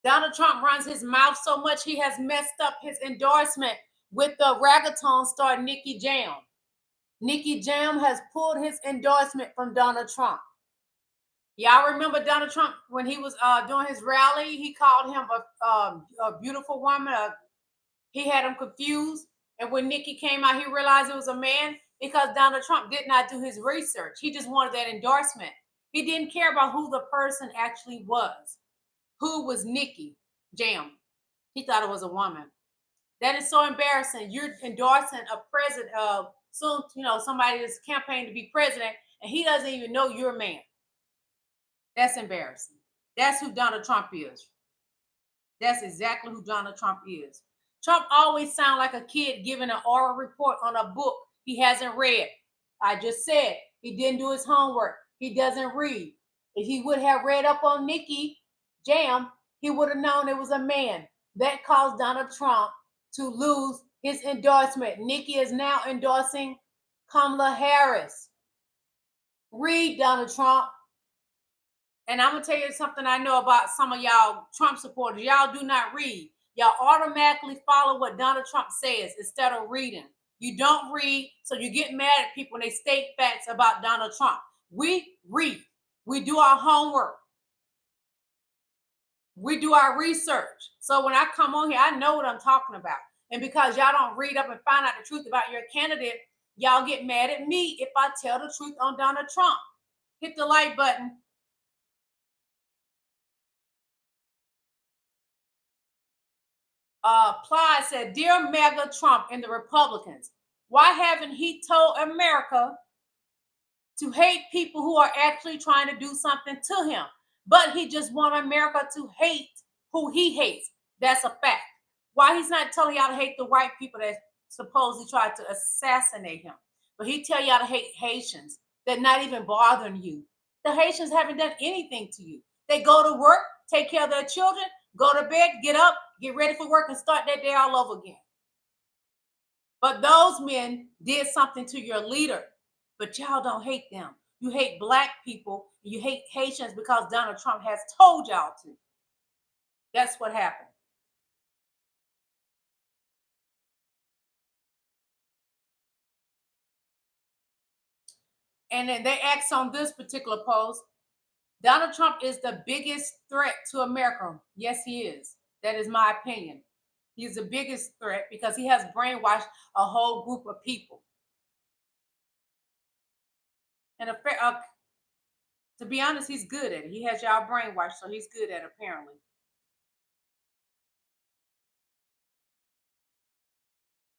Donald Trump runs his mouth so much he has messed up his endorsement with the reggaeton star Nicky Jam. Nicky Jam has pulled his endorsement from Donald Trump. Y'all remember Donald Trump when he was doing his rally? He called him a beautiful woman. He had him confused. And when Nikki came out, he realized it was a man because Donald Trump did not do his research. He just wanted that endorsement. He didn't care about who the person actually was. Who was Nicky Jam? He thought it was a woman. That is so embarrassing. You're endorsing a president, soon, somebody that's campaigning to be president, and he doesn't even know you're a man. That's embarrassing. That's who Donald Trump is. That's exactly who Donald Trump is. Trump always sounds like a kid giving an oral report on a book he hasn't read. I just said he didn't do his homework. He doesn't read. If he would have read up on Nicky Jam, he would have known it was a man. That caused Donald Trump to lose his endorsement. Nikki is now endorsing Kamala Harris. Read, Donald Trump. And I'm going to tell you something I know about some of y'all Trump supporters. Y'all do not read. Y'all automatically follow what Donald Trump says instead of reading. You don't read, so you get mad at people when they state facts about Donald Trump. We read. We do our homework. We do our research. So when I come on here, I know what I'm talking about. And because y'all don't read up and find out the truth about your candidate, y'all get mad at me if I tell the truth on Donald Trump. Hit the like button. Ply said, "Dear Mega Trump and the Republicans, why haven't he told America to hate people who are actually trying to do something to him? But he just wants America to hate who he hates. That's a fact. Why he's not telling y'all to hate the white people that supposedly tried to assassinate him, but he tell y'all to hate Haitians that not even bothering you. The Haitians haven't done anything to you. They go to work, take care of their children, go to bed, get up, get ready for work, and start that day all over again. But those men did something to your leader, but y'all don't hate them. You hate black people, you hate Haitians because Donald Trump has told y'all to. That's what happened. And then they asked on this particular post, Donald Trump is the biggest threat to America. Yes, he is. That is my opinion. He's the biggest threat because he has brainwashed a whole group of people. And to be honest, he's good at it. He has y'all brainwashed, so he's good at it, apparently.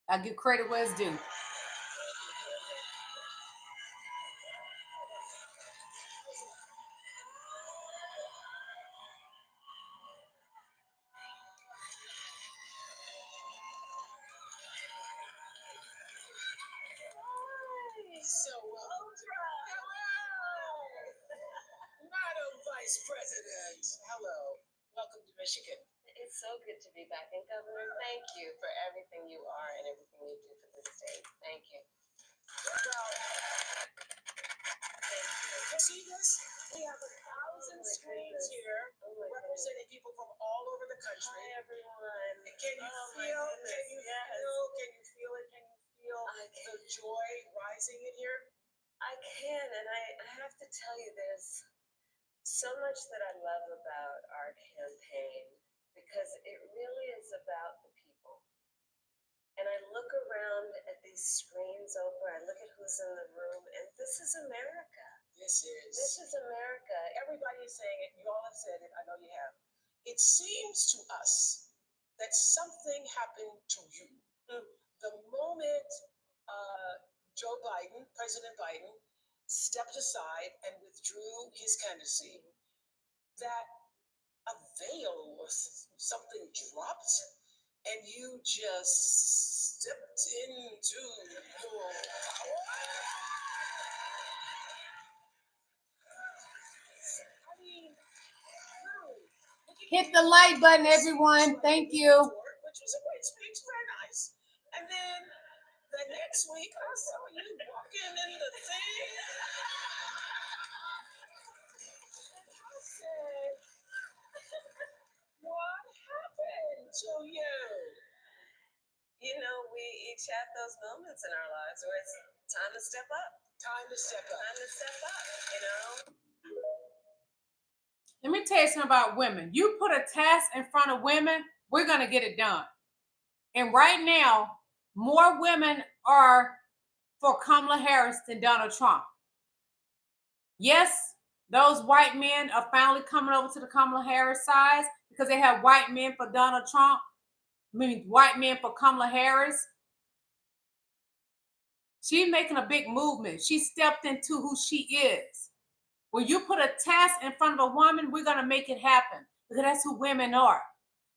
I give credit where it's due. So, Madam Vice President, hello. Welcome to Michigan. It's so good to be back. And Governor, thank you for everything you are and everything you do for this state. Thank you. Well, you see this? We have 1,000 screens here representing people from all over the country. Hi, everyone. Can you feel? Can you feel? Can you feel it? Can you feel the joy rising in here? I can, and I have to tell you, there's so much that I love about our campaign because it really is about the people. And I look around at these screens over, I look at who's in the room, and this is America. This is America. Everybody is saying it. You all have said it. I know you have. It seems to us that something happened to you. The moment Joe Biden, President Biden, stepped aside and withdrew his candidacy, that a veil or something dropped, and you just stepped into your. Hit the like button, everyone. Thank you. Which was a great speech, very nice. And then the next week, I saw you walking in the thing. I said, what happened to you? You know, we each have those moments in our lives where it's time to step up. Time to step up. Time to step up, you know? Let me tell you something about women. You put a task in front of women, we're going to get it done. And right now, more women are for Kamala Harris than Donald Trump. Yes, those white men are finally coming over to the Kamala Harris side because they have white men for Donald Trump. I mean, white men for Kamala Harris. She's making a big movement. She stepped into who she is. When you put a task in front of a woman, we're going to make it happen because that's who women are.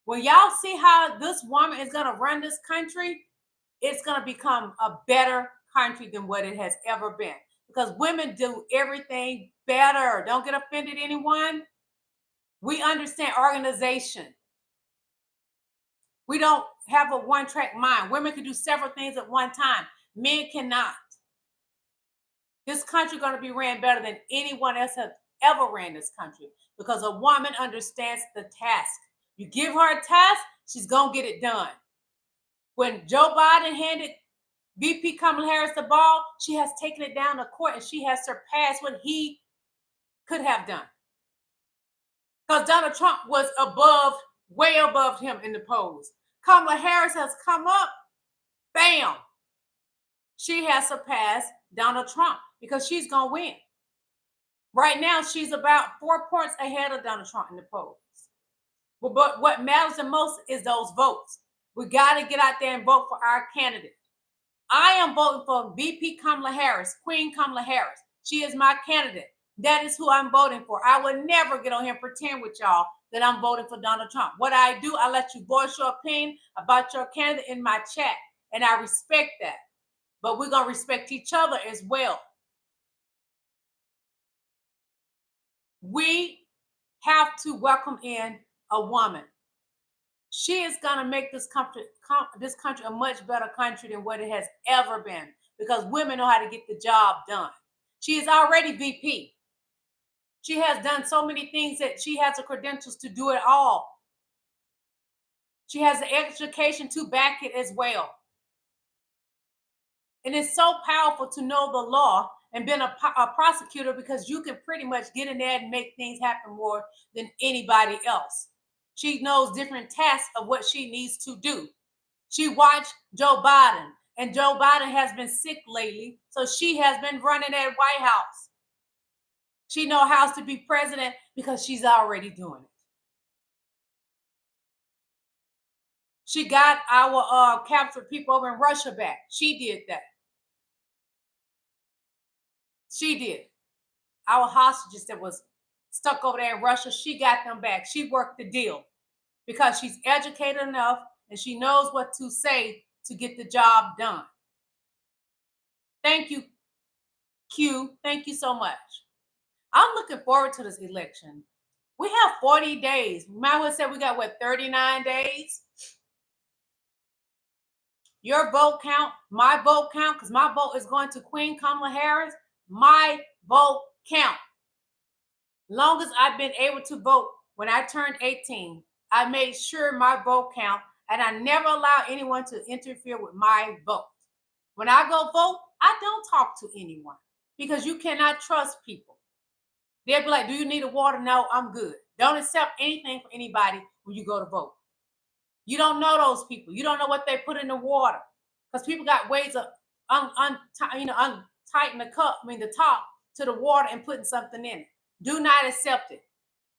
When y'all see how this woman is going to run this country, it's going to become a better country than what it has ever been because women do everything better. Don't get offended, anyone. We understand organization. We don't have a one-track mind. Women can do several things at one time. Men cannot. This country is going to be ran better than anyone else has ever ran this country because a woman understands the task. You give her a task, she's going to get it done. When Joe Biden handed VP Kamala Harris the ball, she has taken it down the court and she has surpassed what he could have done. Because Donald Trump was way above him in the polls. Kamala Harris has come up, bam. She has surpassed Donald Trump because she's going to win. Right now, she's about 4 points ahead of Donald Trump in the polls. But what matters the most is those votes. We got to get out there and vote for our candidate. I am voting for VP Kamala Harris, Queen Kamala Harris. She is my candidate. That is who I'm voting for. I would never get on here and pretend with y'all that I'm voting for Donald Trump. What I do, I let you voice your opinion about your candidate in my chat, and I respect that. But we're going to respect each other as well. We have to welcome in a woman. She is going to make this country a much better country than what it has ever been because women know how to get the job done. She is already VP. She has done so many things that she has the credentials to do it all. She has the education to back it as well. And it's so powerful to know the law and being a prosecutor because you can pretty much get in there and make things happen more than anybody else. She knows different tasks of what she needs to do. She watched Joe Biden, and Joe Biden has been sick lately, so she has been running that White House. She knows how to be president because she's already doing it. She got our captured people over in Russia back. She did that. She did. Our hostages that was stuck over there in Russia, she got them back. She worked the deal because she's educated enough and she knows what to say to get the job done. Thank you, Q, thank you so much. I'm looking forward to this election. We have 40 days. You might well say we got, what, 39 days? Your vote count, my vote count, because my vote is going to Queen Kamala Harris. My vote count. Long as I've been able to vote when I turned 18, I made sure my vote count, and I never allow anyone to interfere with my vote. When I go vote, I don't talk to anyone because you cannot trust people. They'll be like, do you need a water? No, I'm good. Don't accept anything from anybody when you go to vote. You don't know those people. You don't know what they put in the water, because people got ways of untightening the top to the water and putting something in it. Do not accept it.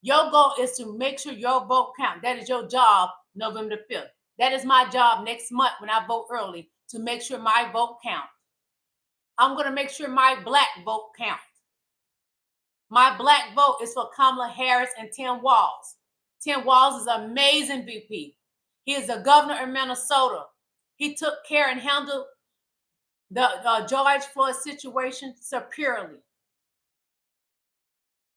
Your goal is to make sure your vote counts. That is your job, November the 5th. That is my job next month when I vote early, to make sure my vote counts. I'm going to make sure my black vote counts. My black vote is for Kamala Harris and Tim Walz. Tim Walz is an amazing VP. He is the governor of Minnesota. He took care and handled the George Floyd situation superiorly.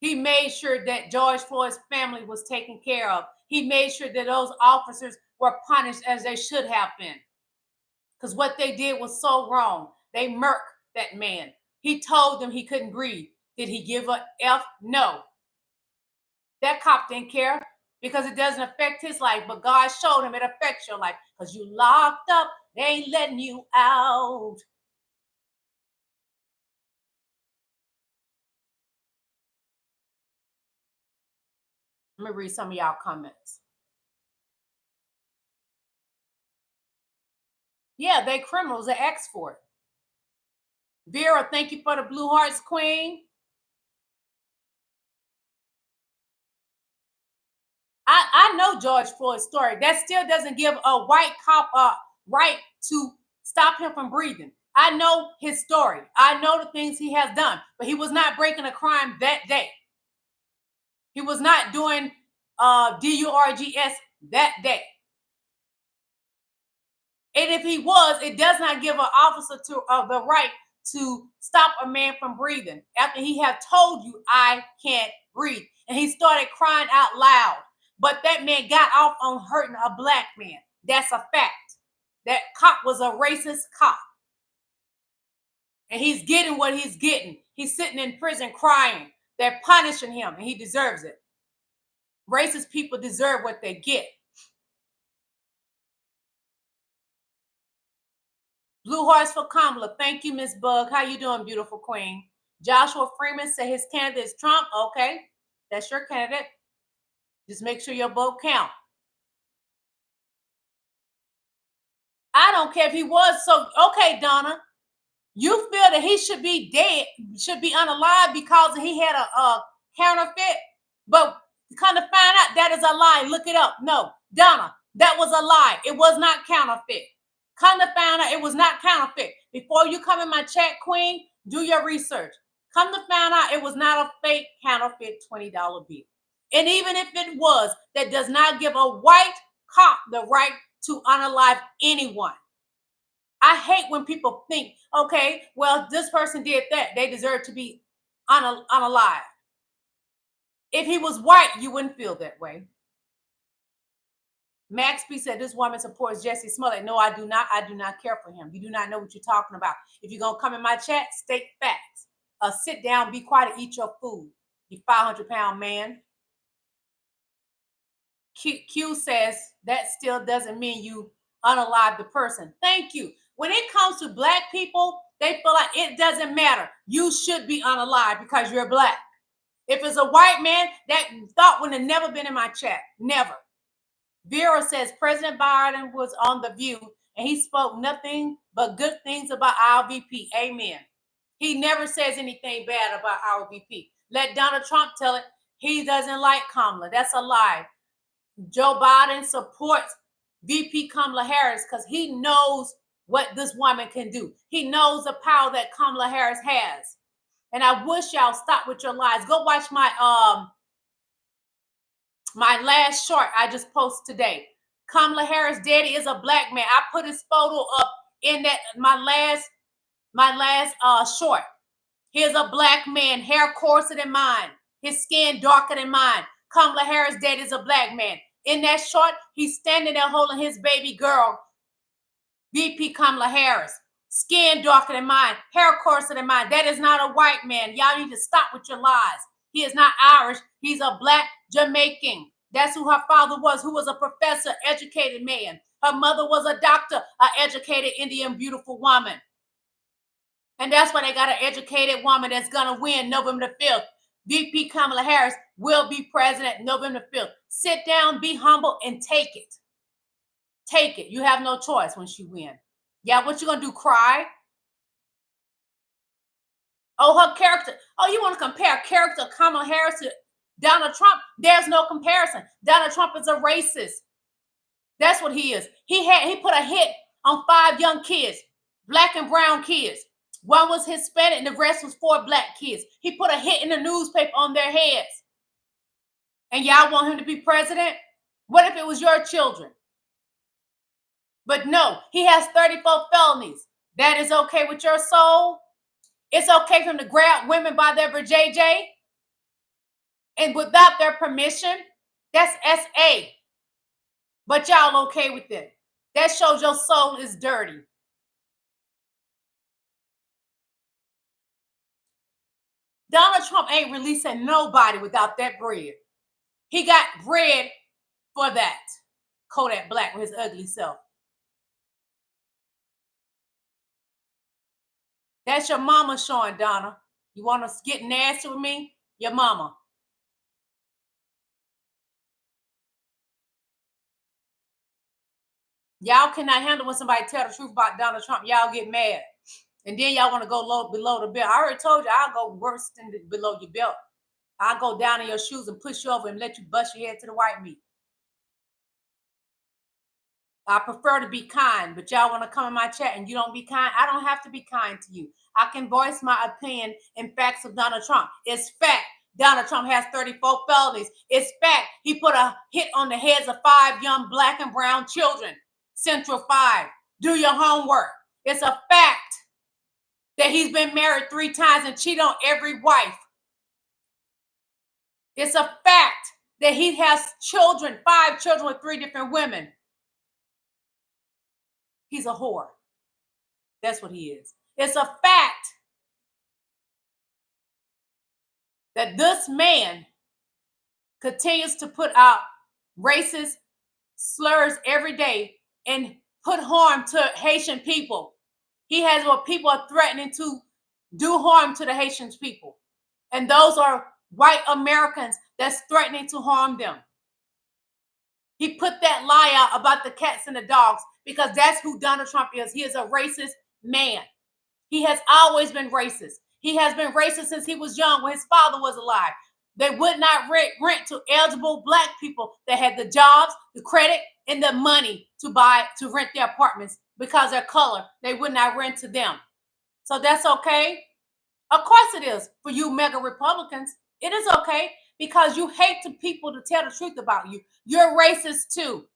He made sure that George Floyd's family was taken care of. He made sure that those officers were punished as they should have been, because what they did was so wrong. They murked that man. He told them he couldn't breathe. Did he give a F? No. That cop didn't care, because it doesn't affect his life, but God showed him it affects your life, because you locked up, they ain't letting you out. Let me read some of y'all comments. Yeah, they criminals. They asked for it. Vera, thank you for the Blue Hearts, Queen. I know George Floyd's story. That still doesn't give a white cop a right to stop him from breathing. I know his story. I know the things he has done, but he was not breaking a crime that day. He was not doing DURGS that day. And if he was, it does not give an officer the right to stop a man from breathing after he had told you, I can't breathe. And he started crying out loud. But that man got off on hurting a black man. That's a fact. That cop was a racist cop. And he's getting what he's getting. He's sitting in prison crying. They're punishing him, and he deserves it. Racist people deserve what they get. Blue Hearts for Kamala. Thank you, Miss Bug. How you doing, beautiful queen? Joshua Freeman said his candidate is Trump. Okay, that's your candidate. Just make sure your vote count. I don't care if he was. So, okay, Donna, you feel that he should be dead, should be unalive because he had a counterfeit, but come to find out that is a lie. Look it up. No, Donna, that was a lie. It was not counterfeit. Come to find out it was not counterfeit. Before you come in my chat, Queen, do your research. Come to find out it was not a fake counterfeit $20 bill. And even if it was, that does not give a white cop the right to unalive anyone. I hate when people think, okay, well, this person did that. They deserve to be unalive. If he was white, you wouldn't feel that way. Max B said this woman supports Jesse Smollett. No, I do not. I do not care for him. You do not know what you're talking about. If you're going to come in my chat, state facts. Sit down, be quiet, and eat your food. You 500-pound man. Q says that still doesn't mean you unalive the person. Thank you. When it comes to black people, they feel like it doesn't matter. You should be unalive because you're black. If it's a white man, that thought would have never been in my chat. Never. Vera says President Biden was on The View and he spoke nothing but good things about our VP. Amen. He never says anything bad about our VP. Let Donald Trump tell it. He doesn't like Kamala. That's a lie. Joe Biden supports VP Kamala Harris because he knows what this woman can do. He knows the power that Kamala Harris has. And I wish y'all stop with your lies. Go watch my last short I just posted today. Kamala Harris' daddy is a black man. I put his photo up in that my last short. He is a black man, hair coarser than mine, his skin darker than mine. Kamala Harris' dad is a black man. In that shot, he's standing there holding his baby girl, VP Kamala Harris. Skin darker than mine, hair coarser than mine. That is not a white man. Y'all need to stop with your lies. He is not Irish. He's a black Jamaican. That's who her father was, who was a professor, educated man. Her mother was a doctor, an educated Indian beautiful woman. And that's why they got an educated woman that's going to win November the 5th. VP Kamala Harris will be president November 5th. Sit down, be humble, and take it. Take it. You have no choice when she wins. Yeah, what you going to do, cry? Oh, her character. Oh, you want to compare character Kamala Harris to Donald Trump? There's no comparison. Donald Trump is a racist. That's what he is. He put a hit on 5 young kids, black and brown kids. One was Hispanic and the rest was 4 black kids. He put a hit in the newspaper on their heads. And y'all want him to be president? What if it was your children? But no, he has 34 felonies. That is okay with your soul? It's okay for him to grab women by their vajayjay and without their permission? That's SA. But y'all okay with it. That shows your soul is dirty. Donald Trump ain't releasing nobody without that bread. He got bread for that. Kodak Black with his ugly self. That's your mama showing, Donna. You want to get nasty with me? Your mama. Y'all cannot handle when somebody tell the truth about Donald Trump. Y'all get mad. And then y'all want to go below the belt. I already told you I'll go worse than below your belt. I'll go down in your shoes and push you over and let you bust your head to the white meat. I prefer to be kind, but y'all want to come in my chat and you don't be kind. I don't have to be kind to you. I can voice my opinion and facts of Donald Trump. It's fact. Donald Trump has 34 felonies. It's fact. He put a hit on the heads of 5 young black and brown children. Central 5. Do your homework. It's a fact that he's been married 3 times and cheated on every wife. It's a fact that he has children, 5 children with 3 different women. He's a whore. That's what he is. It's a fact that this man continues to put out racist slurs every day and put harm to Haitian people. He has what people are threatening to do harm to the Haitian people. And those are white Americans that's threatening to harm them. He put that lie out about the cats and the dogs because that's who Donald Trump is. He is a racist man. He has always been racist. He has been racist since he was young when his father was alive. They would not rent to eligible black people that had the jobs, the credit, and the money to rent their apartments because of their color. They would not rent to them. So that's okay. Of course it is for you mega Republicans. It is okay because you hate the people to tell the truth about you. You're racist too.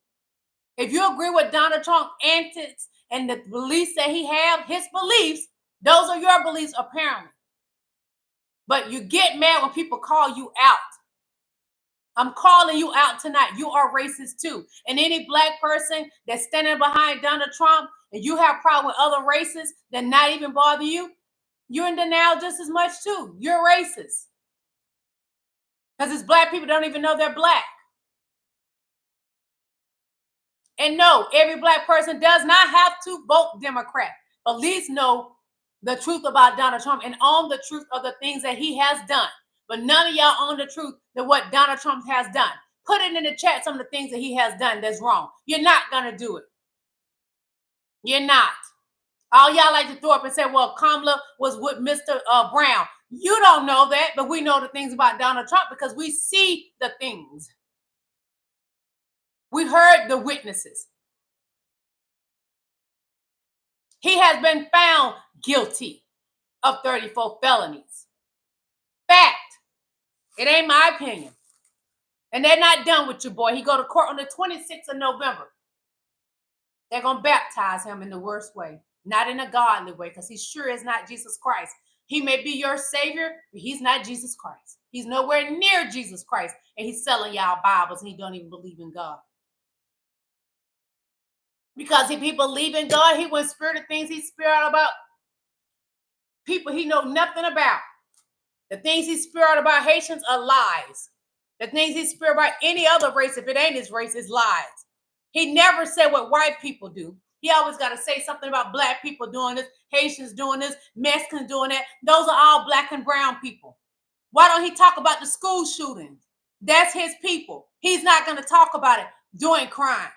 If you agree with Donald Trump's antics and the beliefs that he have, his beliefs, those are your beliefs apparently. But you get mad when people call you out. I'm calling you out tonight. You are racist too. And any black person that's standing behind Donald Trump and you have a problem with other races that not even bother you, you're in denial just as much too. You're racist. Because it's black people don't even know they're black. And no, every black person does not have to vote Democrat. But at least know the truth about Donald Trump and own the truth of the things that he has done. But none of y'all own the truth that what Donald Trump has done. Put it in the chat some of the things that he has done that's wrong. You're not going to do it. You're not. All y'all like to throw up and say, well, Kamala was with Mr. Brown. You don't know that, but we know the things about Donald Trump because we see the things. We heard the witnesses. He has been found guilty of 34 felonies. Fact. It ain't my opinion. And they're not done with your boy. He go to court on the 26th of November. They're going to baptize him in the worst way. Not in a godly way because he sure is not Jesus Christ. He may be your savior, but he's not Jesus Christ. He's nowhere near Jesus Christ. And he's selling y'all Bibles and he don't even believe in God. Because if he believe in God, he wouldn't spirit of things he spirit out about people he know nothing about. The things he spirit out about Haitians are lies. The things he spirit about any other race, if it ain't his race, is lies. He never said what white people do. He always got to say something about black people doing this, Haitians doing this, Mexicans doing that. Those are all black and brown people. Why don't he talk about the school shootings? That's his people. He's not going to talk about it doing crime.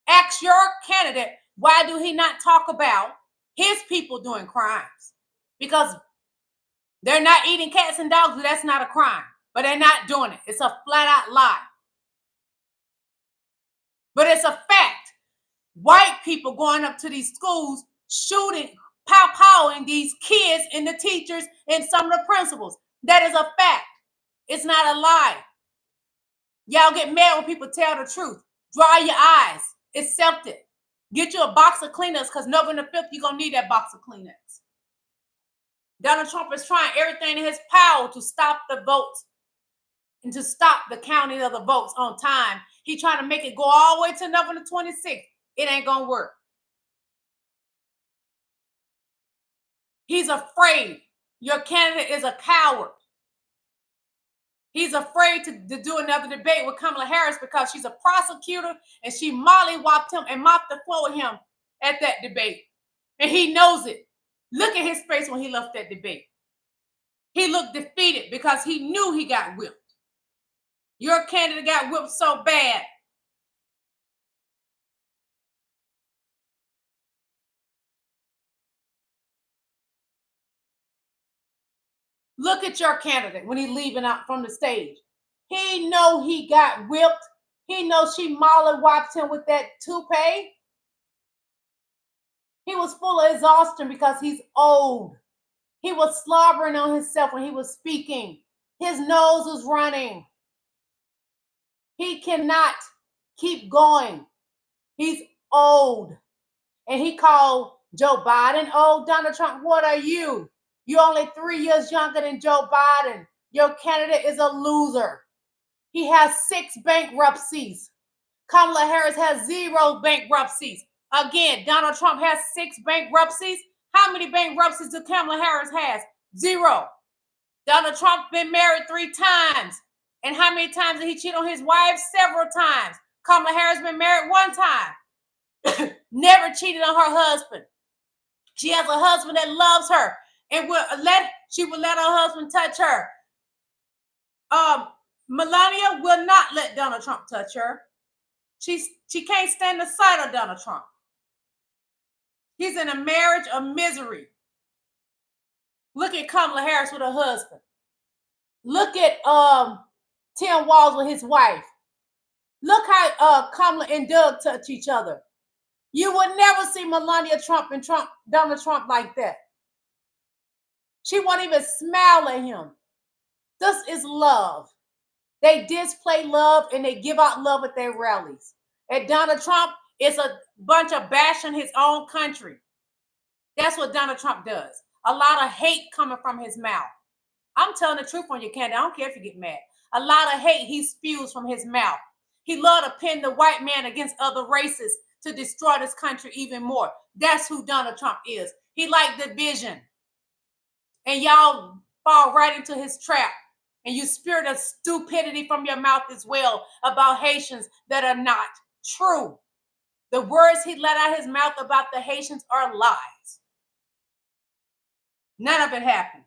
Ask your candidate, why do he not talk about his people doing crimes? Because they're not eating cats and dogs, but that's not a crime. But they're not doing it. It's a flat out lie. But it's a fact. White people going up to these schools, shooting, pow-powing these kids and the teachers and some of the principals. That is a fact. It's not a lie. Y'all get mad when people tell the truth. Dry your eyes. Accept it. Get you a box of Kleenex because November 5th, you're going to need that box of Kleenex. Donald Trump is trying everything in his power to stop the votes and to stop the counting of the votes on time. He's trying to make it go all the way to November 26th. It ain't going to work. He's afraid. Your candidate is a coward. He's afraid to do another debate with Kamala Harris because she's a prosecutor and she mollywopped him and mopped the floor with him at that debate. And he knows it. Look at his face when he left that debate. He looked defeated because he knew he got whipped. Your candidate got whipped so bad. Look at your candidate when he's leaving out from the stage. He know he got whipped. He knows she mollywopped him with that toupee. He was full of exhaustion because he's old. He was slobbering on himself when he was speaking. His nose was running. He cannot keep going. He's old. And he called Joe Biden old. Donald Trump, what are you? You're only 3 years younger than Joe Biden. Your candidate is a loser. He has 6 bankruptcies. Kamala Harris has 0 bankruptcies. Again, Donald Trump has 6 bankruptcies. How many bankruptcies do Kamala Harris has? 0. Donald Trump been married 3 times. And how many times did he cheat on his wife? Several times. Kamala Harris been married 1 time. Never cheated on her husband. She has a husband that loves her and she will let her husband touch her. Melania will not let Donald Trump touch her. She can't stand the sight of Donald Trump. He's in a marriage of misery. Look at Kamala Harris with her husband. Look at Tim Walz with his wife. Look how Kamala and Doug touch each other. You would never see Melania Trump and Donald Trump like that. She won't even smile at him. This is love. They display love and they give out love at their rallies. And Donald Trump is a bunch of bashing his own country. That's what Donald Trump does. A lot of hate coming from his mouth. I'm telling the truth on your candidate. I don't care if you get mad. A lot of hate he spews from his mouth. He loved to pin the white man against other races to destroy this country even more. That's who Donald Trump is. He liked division. And y'all fall right into his trap. And you spirit of stupidity from your mouth as well about Haitians that are not true. The words he let out his mouth about the Haitians are lies. None of it happened.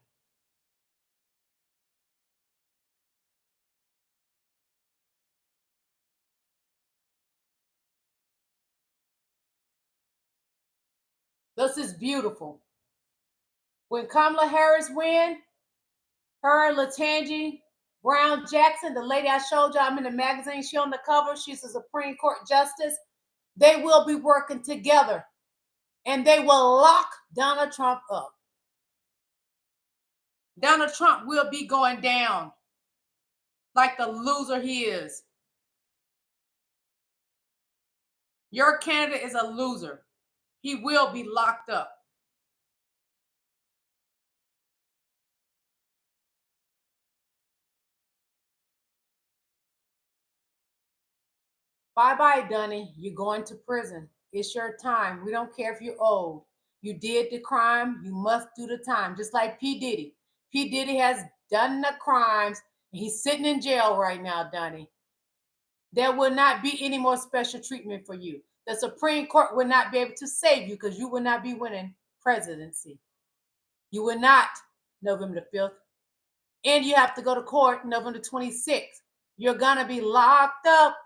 This is beautiful. When Kamala Harris win, her, Latanji Brown Jackson, the lady I showed y'all, I'm in the magazine, she on the cover, she's a Supreme Court justice. They will be working together and they will lock Donald Trump up. Donald Trump will be going down like the loser he is. Your candidate is a loser. He will be locked up. Bye-bye, Dunny. You're going to prison. It's your time. We don't care if you're old. You did the crime. You must do the time. Just like P. Diddy. P. Diddy has done the crimes. And he's sitting in jail right now, Dunny. There will not be any more special treatment for you. The Supreme Court will not be able to save you because you will not be winning presidency. You will not, November the 5th. And you have to go to court November 26th. You're going to be locked up.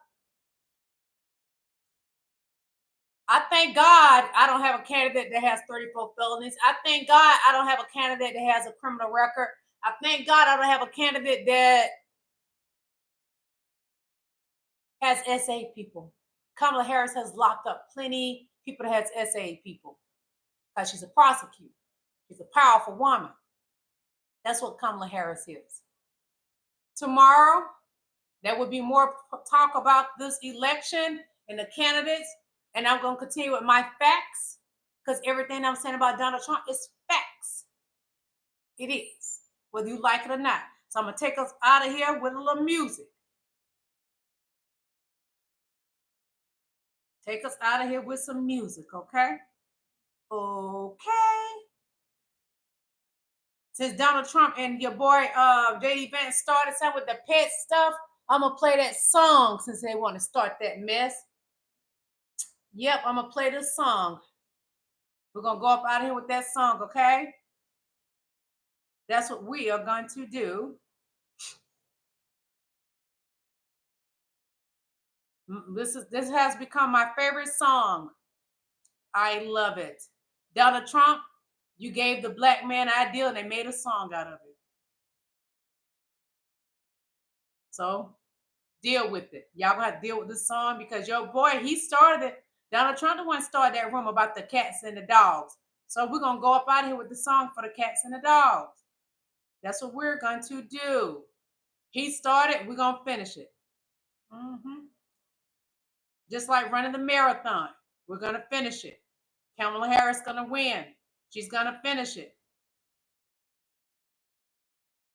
I thank God I don't have a candidate that has 34 felonies. I thank God I don't have a candidate that has a criminal record. I thank God I don't have a candidate that has SA people. Kamala Harris has locked up plenty people that has SA people because she's a prosecutor. She's a powerful woman. That's what Kamala Harris is. Tomorrow, there will be more talk about this election and the candidates. And I'm going to continue with my facts because everything I'm saying about Donald Trump is facts. It is, whether you like it or not. So I'm going to take us out of here with a little music. Take us out of here with some music, okay? Okay. Since Donald Trump and your boy JD Vance started something with the pet stuff, I'm going to play that song since they want to start that mess. Yep, I'm going to play this song. We're going to go up out of here with that song, okay? That's what we are going to do. This has become my favorite song. I love it. Donald Trump, you gave the black man an idea and they made a song out of it. So deal with it. Y'all gonna have to deal with this song because your boy, he started it. Donald Trump the one started that room about the cats and the dogs. So we're gonna go up out of here with the song for the cats and the dogs. That's what we're going to do. He started, we're gonna finish it. Just like running the marathon, we're gonna finish it. Kamala Harris gonna win. She's gonna finish it.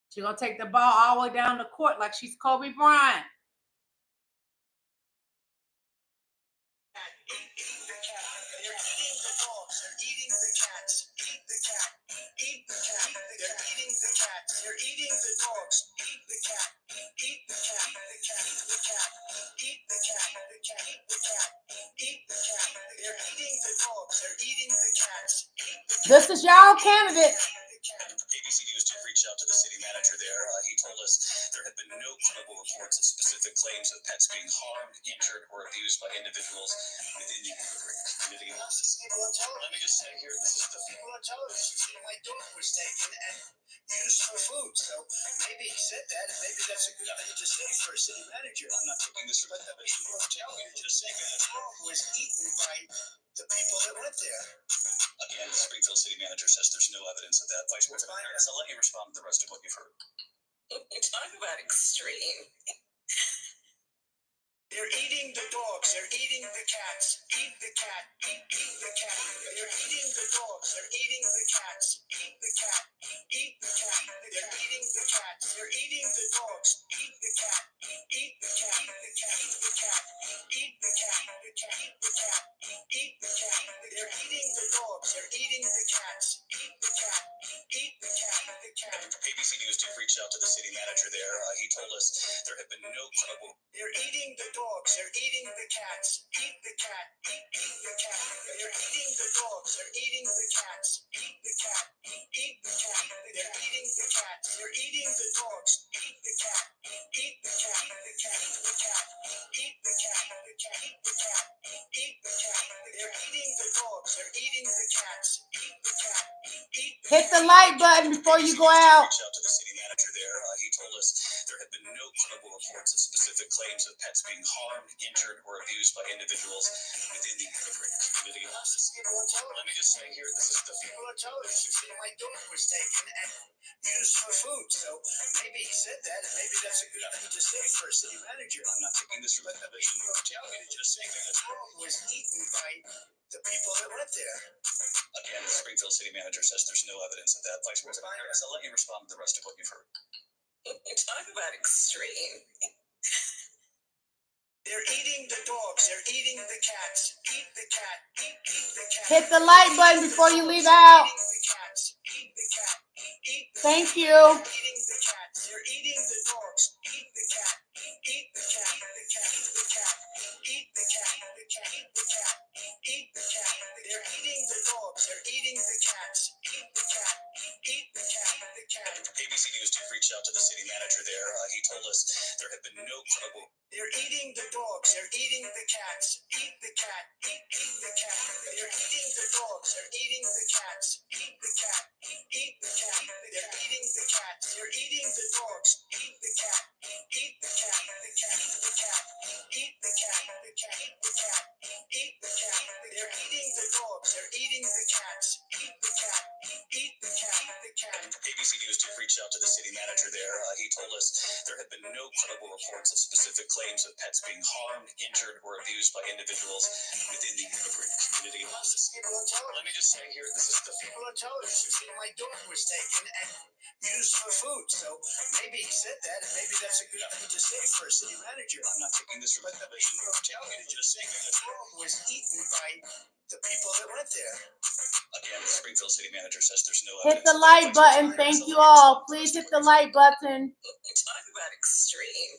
She's gonna take the ball all the way down the court like she's Kobe Bryant. They're eating the dogs. Eat the cat. Eat the cat. The cat. The cat. Eat the cat. The cat. The cat. Eat the cat. They're eating the dogs. They're eating the cats. This is y'all candidate. ABC News did reach out to the city manager there. He told us there have been no credible reports of specific claims of pets being harmed, injured, or abused by individuals within the community. Let me just say here, this is the people on television. My dog was taken and used for food. So maybe he said that, and maybe that's a good thing to say for a city manager. I'm not taking this for that, but you won't tell me to just say that the dog was eaten by the people that went there. Again, the Springfield city manager says there's no evidence of that. Vice President Harris, I'll let you respond to the rest of what you've heard. Talk about extreme. They're eating the dogs. They're eating the cats. Eat the cat. Eat the cat. They're eating the dogs. They're eating the cats. Eat the cat. Eat the cat. They're eating the cats. They're eating the dogs. Eat the cat. Eat the cat. The cat. The cat. Eat the cat. The cat. The cat. Eat the cat. They're eating the dogs. They're eating the cats. Eat the cat. Eat the cat. The cat. ABC News did reach out to the city manager there. He told us there have been no credible. They're eating the dogs. They're eating the cats. Eat the cat. Eat the cat. They're eating the dogs. They're eating the cats. Eat the cat. Eat the cat. They're eating the cats. They're eating the dogs. Eat the cat. Eat the cat. The cat. The cat. Eat the cat. The cat. The cat. Eat the cat. They're eating the dogs. They're eating the cats. Eat the cat. Hit the like button before you go out. Reach out to the city manager there. He told us there have been no credible reports of specific claims of pets being harmed, injured, or abused by individuals within the immigrant community. Let me just say here, this is the people on television. My dog was taken and used for food. So maybe he said that, and maybe that's a good thing to say for a city manager. I'm not taking this for that, but you don't tell me to just say that the dog was eaten by the people that went there. Again, the Springfield city manager says there's no evidence of that. Vice President Harris, I'll let you respond to the rest of what you've heard. Talk about extreme. They're eating the dogs. They're eating the cats. Eat the cat. Eat the cat. Hit the like button before you leave out. Eating the cats. Eat the cat. Eat the Thank cat. you. Eating the cats. They're eating the dogs. Eat the cat. Eat the cat. Eat the cat. Eat the cat. Eat the cat. Eat the cat. Eat the cat. Eat the cat. They're eating the dogs. They're eating the cats. Eat the cat. Eat the cat. Eat the cat. ABC News did reach out to the city manager there. He told us there have been no credible. They're eating the dogs. They're eating the cats. Eat the cat. Eat the cat. They're eating the dogs. They're eating the cats. Eat the cat. Eat the cat. They're eating the cats. They're eating the dogs. Eat the cat. Eat the cat. The cat. Eat the cat. Eat the cat. The cat. Eat the cat. Eat the cat. They're eating the dogs. They're eating the cats. Eat the cat. Eat the cat. The cat. ABC News did reach out to the city manager there. He told us there have been no credible reports of specific claims of pets being harmed, injured, or abused by individuals within the immigrant community. Let me just say here, this is the people on television who said my dog was taken and used for food. So maybe he said that, and maybe that's a good thing to say for a city manager. I'm not taking this from But the people on television just saying that the dog was eaten by the people that went there. Again, the Springfield city manager says there's no Hit evidence. the like button. Thank you all. Please hit the like button. Talk about extreme.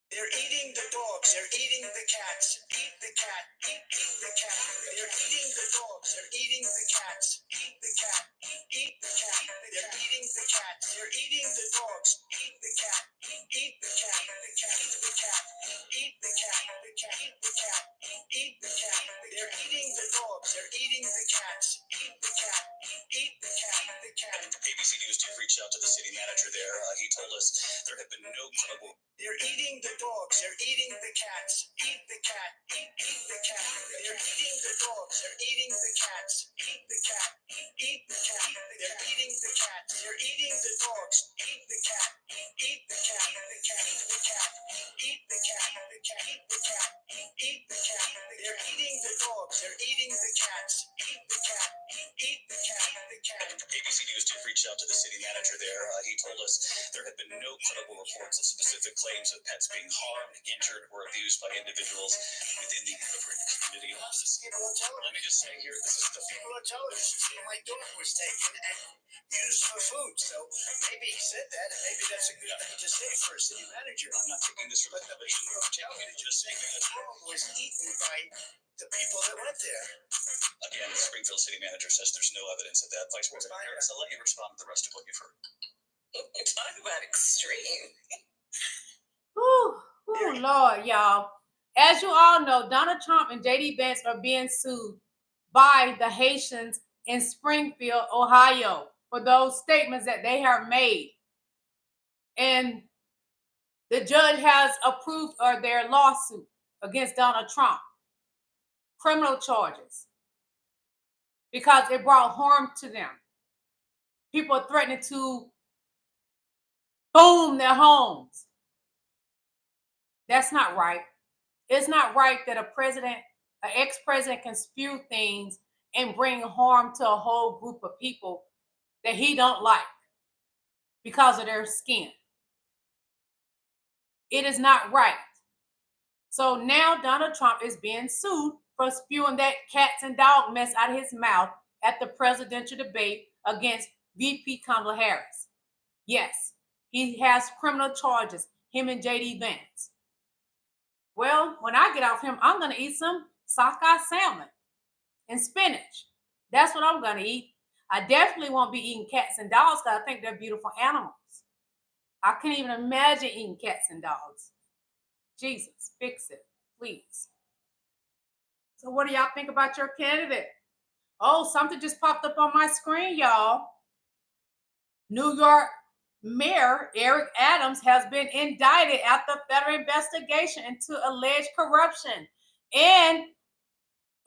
They're eating the dogs. They're eating the cats. Eat the cat. Eat the cat. They're eating the dogs. They're eating the cats. Eat the cat. Eat the cat. They're eating the cats. They're eating the dogs. Eat the cat. Eat the cat. The cat. Eat the cat. Eat the cat. The cat. Eat the cat. Eat the cat. They're eating the dogs. They're eating the cats. Eat the cat. Eat the cat. The cat. ABC News did reach out to the city manager there. He told us there have been no credible. They're eating the dogs. They're eating the cats. Eat the cat. Eat the cat. They're eating the dogs. They're eating the cats. Eat the cat. Eat the cat. They're eating the cats. They're eating the dogs. Eat the cat. Eat the cat. The cat. Eat the cat. Eat the cat. The cat. Eat the cat. Eat the cat. They're eating the dogs. They're eating the cats. Eat the cat. Eat the cat. The cat. ABC News did reach out to the city manager there. He told us there have been no credible reports of specific claims of pets being harmed, injured, or abused by individuals within the immigrant community. Let me just say here, this is the people on television who said my dog was taken and used for food. So maybe he said that, and maybe that's a good thing to say for a city manager. I'm not taking this from the television. Just saying that the dog was eaten by the people that went there. Again, the Springfield city manager says there's no evidence of that. Vice President Harris, I'll let you respond to the rest of what you've heard. Talk about extreme. Whew, Lord, y'all. As you all know, Donald Trump and JD Vance are being sued by the Haitians in Springfield, Ohio, for those statements that they have made. And the judge has approved of their lawsuit against Donald Trump, criminal charges, because it brought harm to them. People are threatening to boom their homes. That's not right. It's not right that an ex-president can spew things and bring harm to a whole group of people that he don't like because of their skin. It is not right. So now Donald Trump is being sued for spewing that cats and dog mess out of his mouth at the presidential debate against VP Kamala Harris. Yes, he has criminal charges, him and JD Vance. Well, when I get off him, I'm going to eat some sockeye salmon and spinach. That's what I'm going to eat. I definitely won't be eating cats and dogs because I think they're beautiful animals. I can't even imagine eating cats and dogs. Jesus, fix it, please. So what do y'all think about your candidate? Oh, something just popped up on my screen, y'all. New York Mayor Eric Adams has been indicted after federal investigation into alleged corruption. And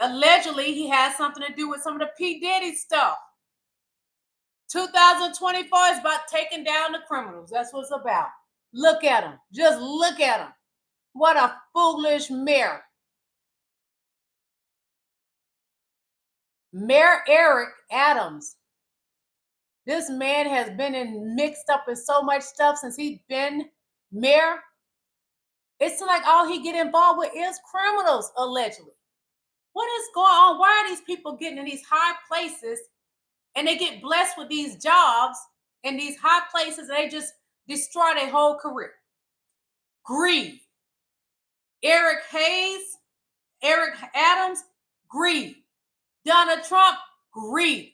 allegedly, he has something to do with some of the P. Diddy stuff. 2024 is about taking down the criminals. That's what it's about. Look at him. Just look at him. What a foolish mayor. Mayor Eric Adams. This man has been mixed up in so much stuff since he's been mayor. It's like all he get involved with is criminals, allegedly. What is going on? Why are these people getting in these high places and they get blessed with these jobs in these high places and they just destroy their whole career? Greed. Eric Adams, greed. Donald Trump, greed.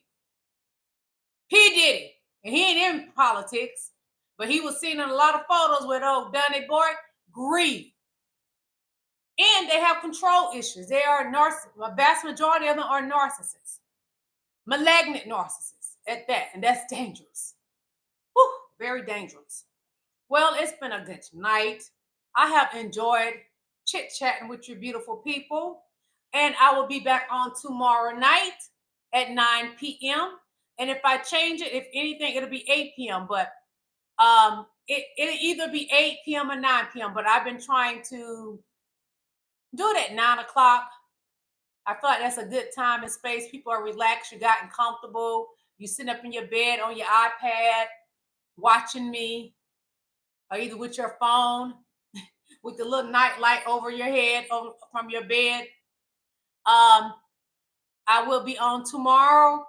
He did it. And he ain't in politics, but he was seen in a lot of photos with old Donny Boy, greed. And they have control issues. They are a vast majority of them are narcissists. Malignant narcissists at that. And that's dangerous. Whew, very dangerous. Well, it's been a good night. I have enjoyed chit-chatting with you beautiful people. And I will be back on tomorrow night at 9 p.m. And if I change it, if anything, it'll be 8 p.m. But it'll either be 8 p.m. or 9 p.m. But I've been trying to do it at 9 o'clock. I feel like that's a good time and space. People are relaxed. You gotten comfortable. You sitting up in your bed on your iPad watching me, or either with your phone, with the little night light over your head from your bed. I will be on tomorrow.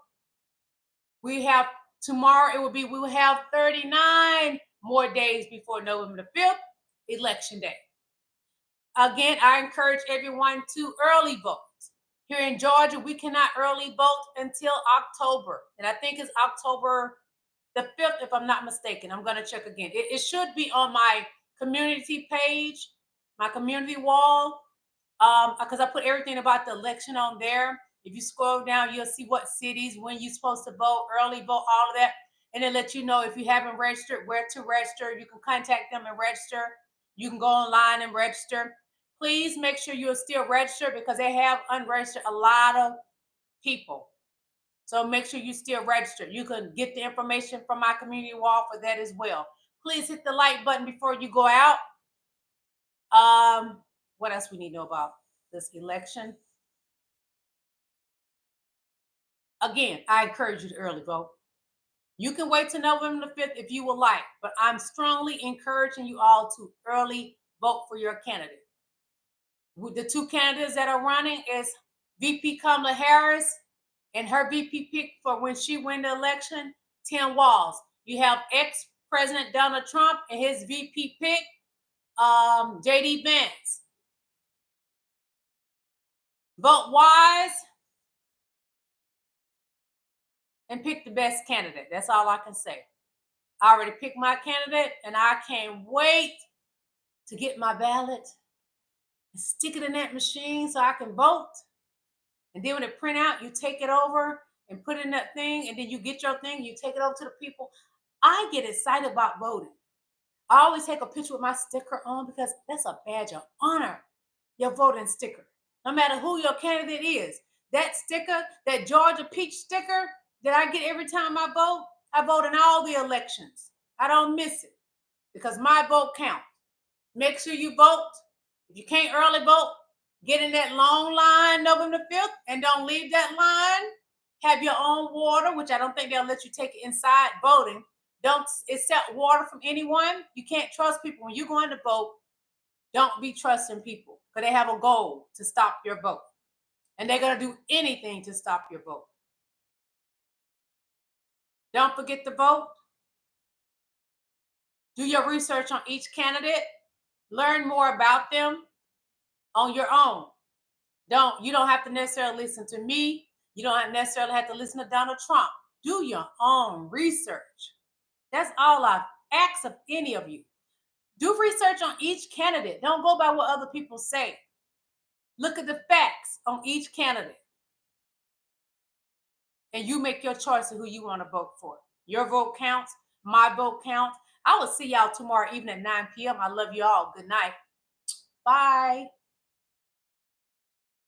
We will have 39 more days before November the 5th, Election Day. Again, I encourage everyone to early vote. Here in Georgia, we cannot early vote until October. And I think it's October the 5th, if I'm not mistaken. I'm going to check again. It should be on my community page, my community wall, because I put everything about the election on there. If you scroll down, you'll see what cities, when you're supposed to vote, early vote, all of that. And it lets you know if you haven't registered, where to register. You can contact them and register. You can go online and register. Please make sure you're still registered because they have unregistered a lot of people. So make sure you still register. You can get the information from my community wall for that as well. Please hit the like button before you go out. What else we need to know about this election? Again, I encourage you to early vote. You can wait till November the 5th if you would like, but I'm strongly encouraging you all to early vote for your candidate. The two candidates that are running is VP Kamala Harris and her VP pick for when she win the election, Tim Walz. You have ex-President Donald Trump and his VP pick, JD Vance. Vote wise and pick the best candidate. That's all I can say. I already picked my candidate and I can't wait to get my ballot and stick it in that machine so I can vote. And then when it print out, you take it over and put it in that thing, and then you get your thing, you take it over to the people. I get excited about voting. I always take a picture with my sticker on because that's a badge of honor, your voting sticker. No matter who your candidate is, that sticker, that Georgia peach sticker that I get every time I vote in all the elections. I don't miss it because my vote counts. Make sure you vote. If you can't early vote, get in that long line November 5th and don't leave that line. Have your own water, which I don't think they'll let you take it inside voting. Don't accept water from anyone. You can't trust people. When you're going to vote, don't be trusting people because they have a goal to stop your vote. And they're going to do anything to stop your vote. Don't forget to vote. Do your research on each candidate. Learn more about them on your own. You don't have to necessarily listen to me. You don't necessarily have to listen to Donald Trump. Do your own research. That's all I ask of any of you. Do research on each candidate. Don't go by what other people say. Look at the facts on each candidate. And you make your choice of who you want to vote for. Your vote counts. My vote counts. I will see y'all tomorrow evening at 9 p.m. I love you all. Good night. Bye.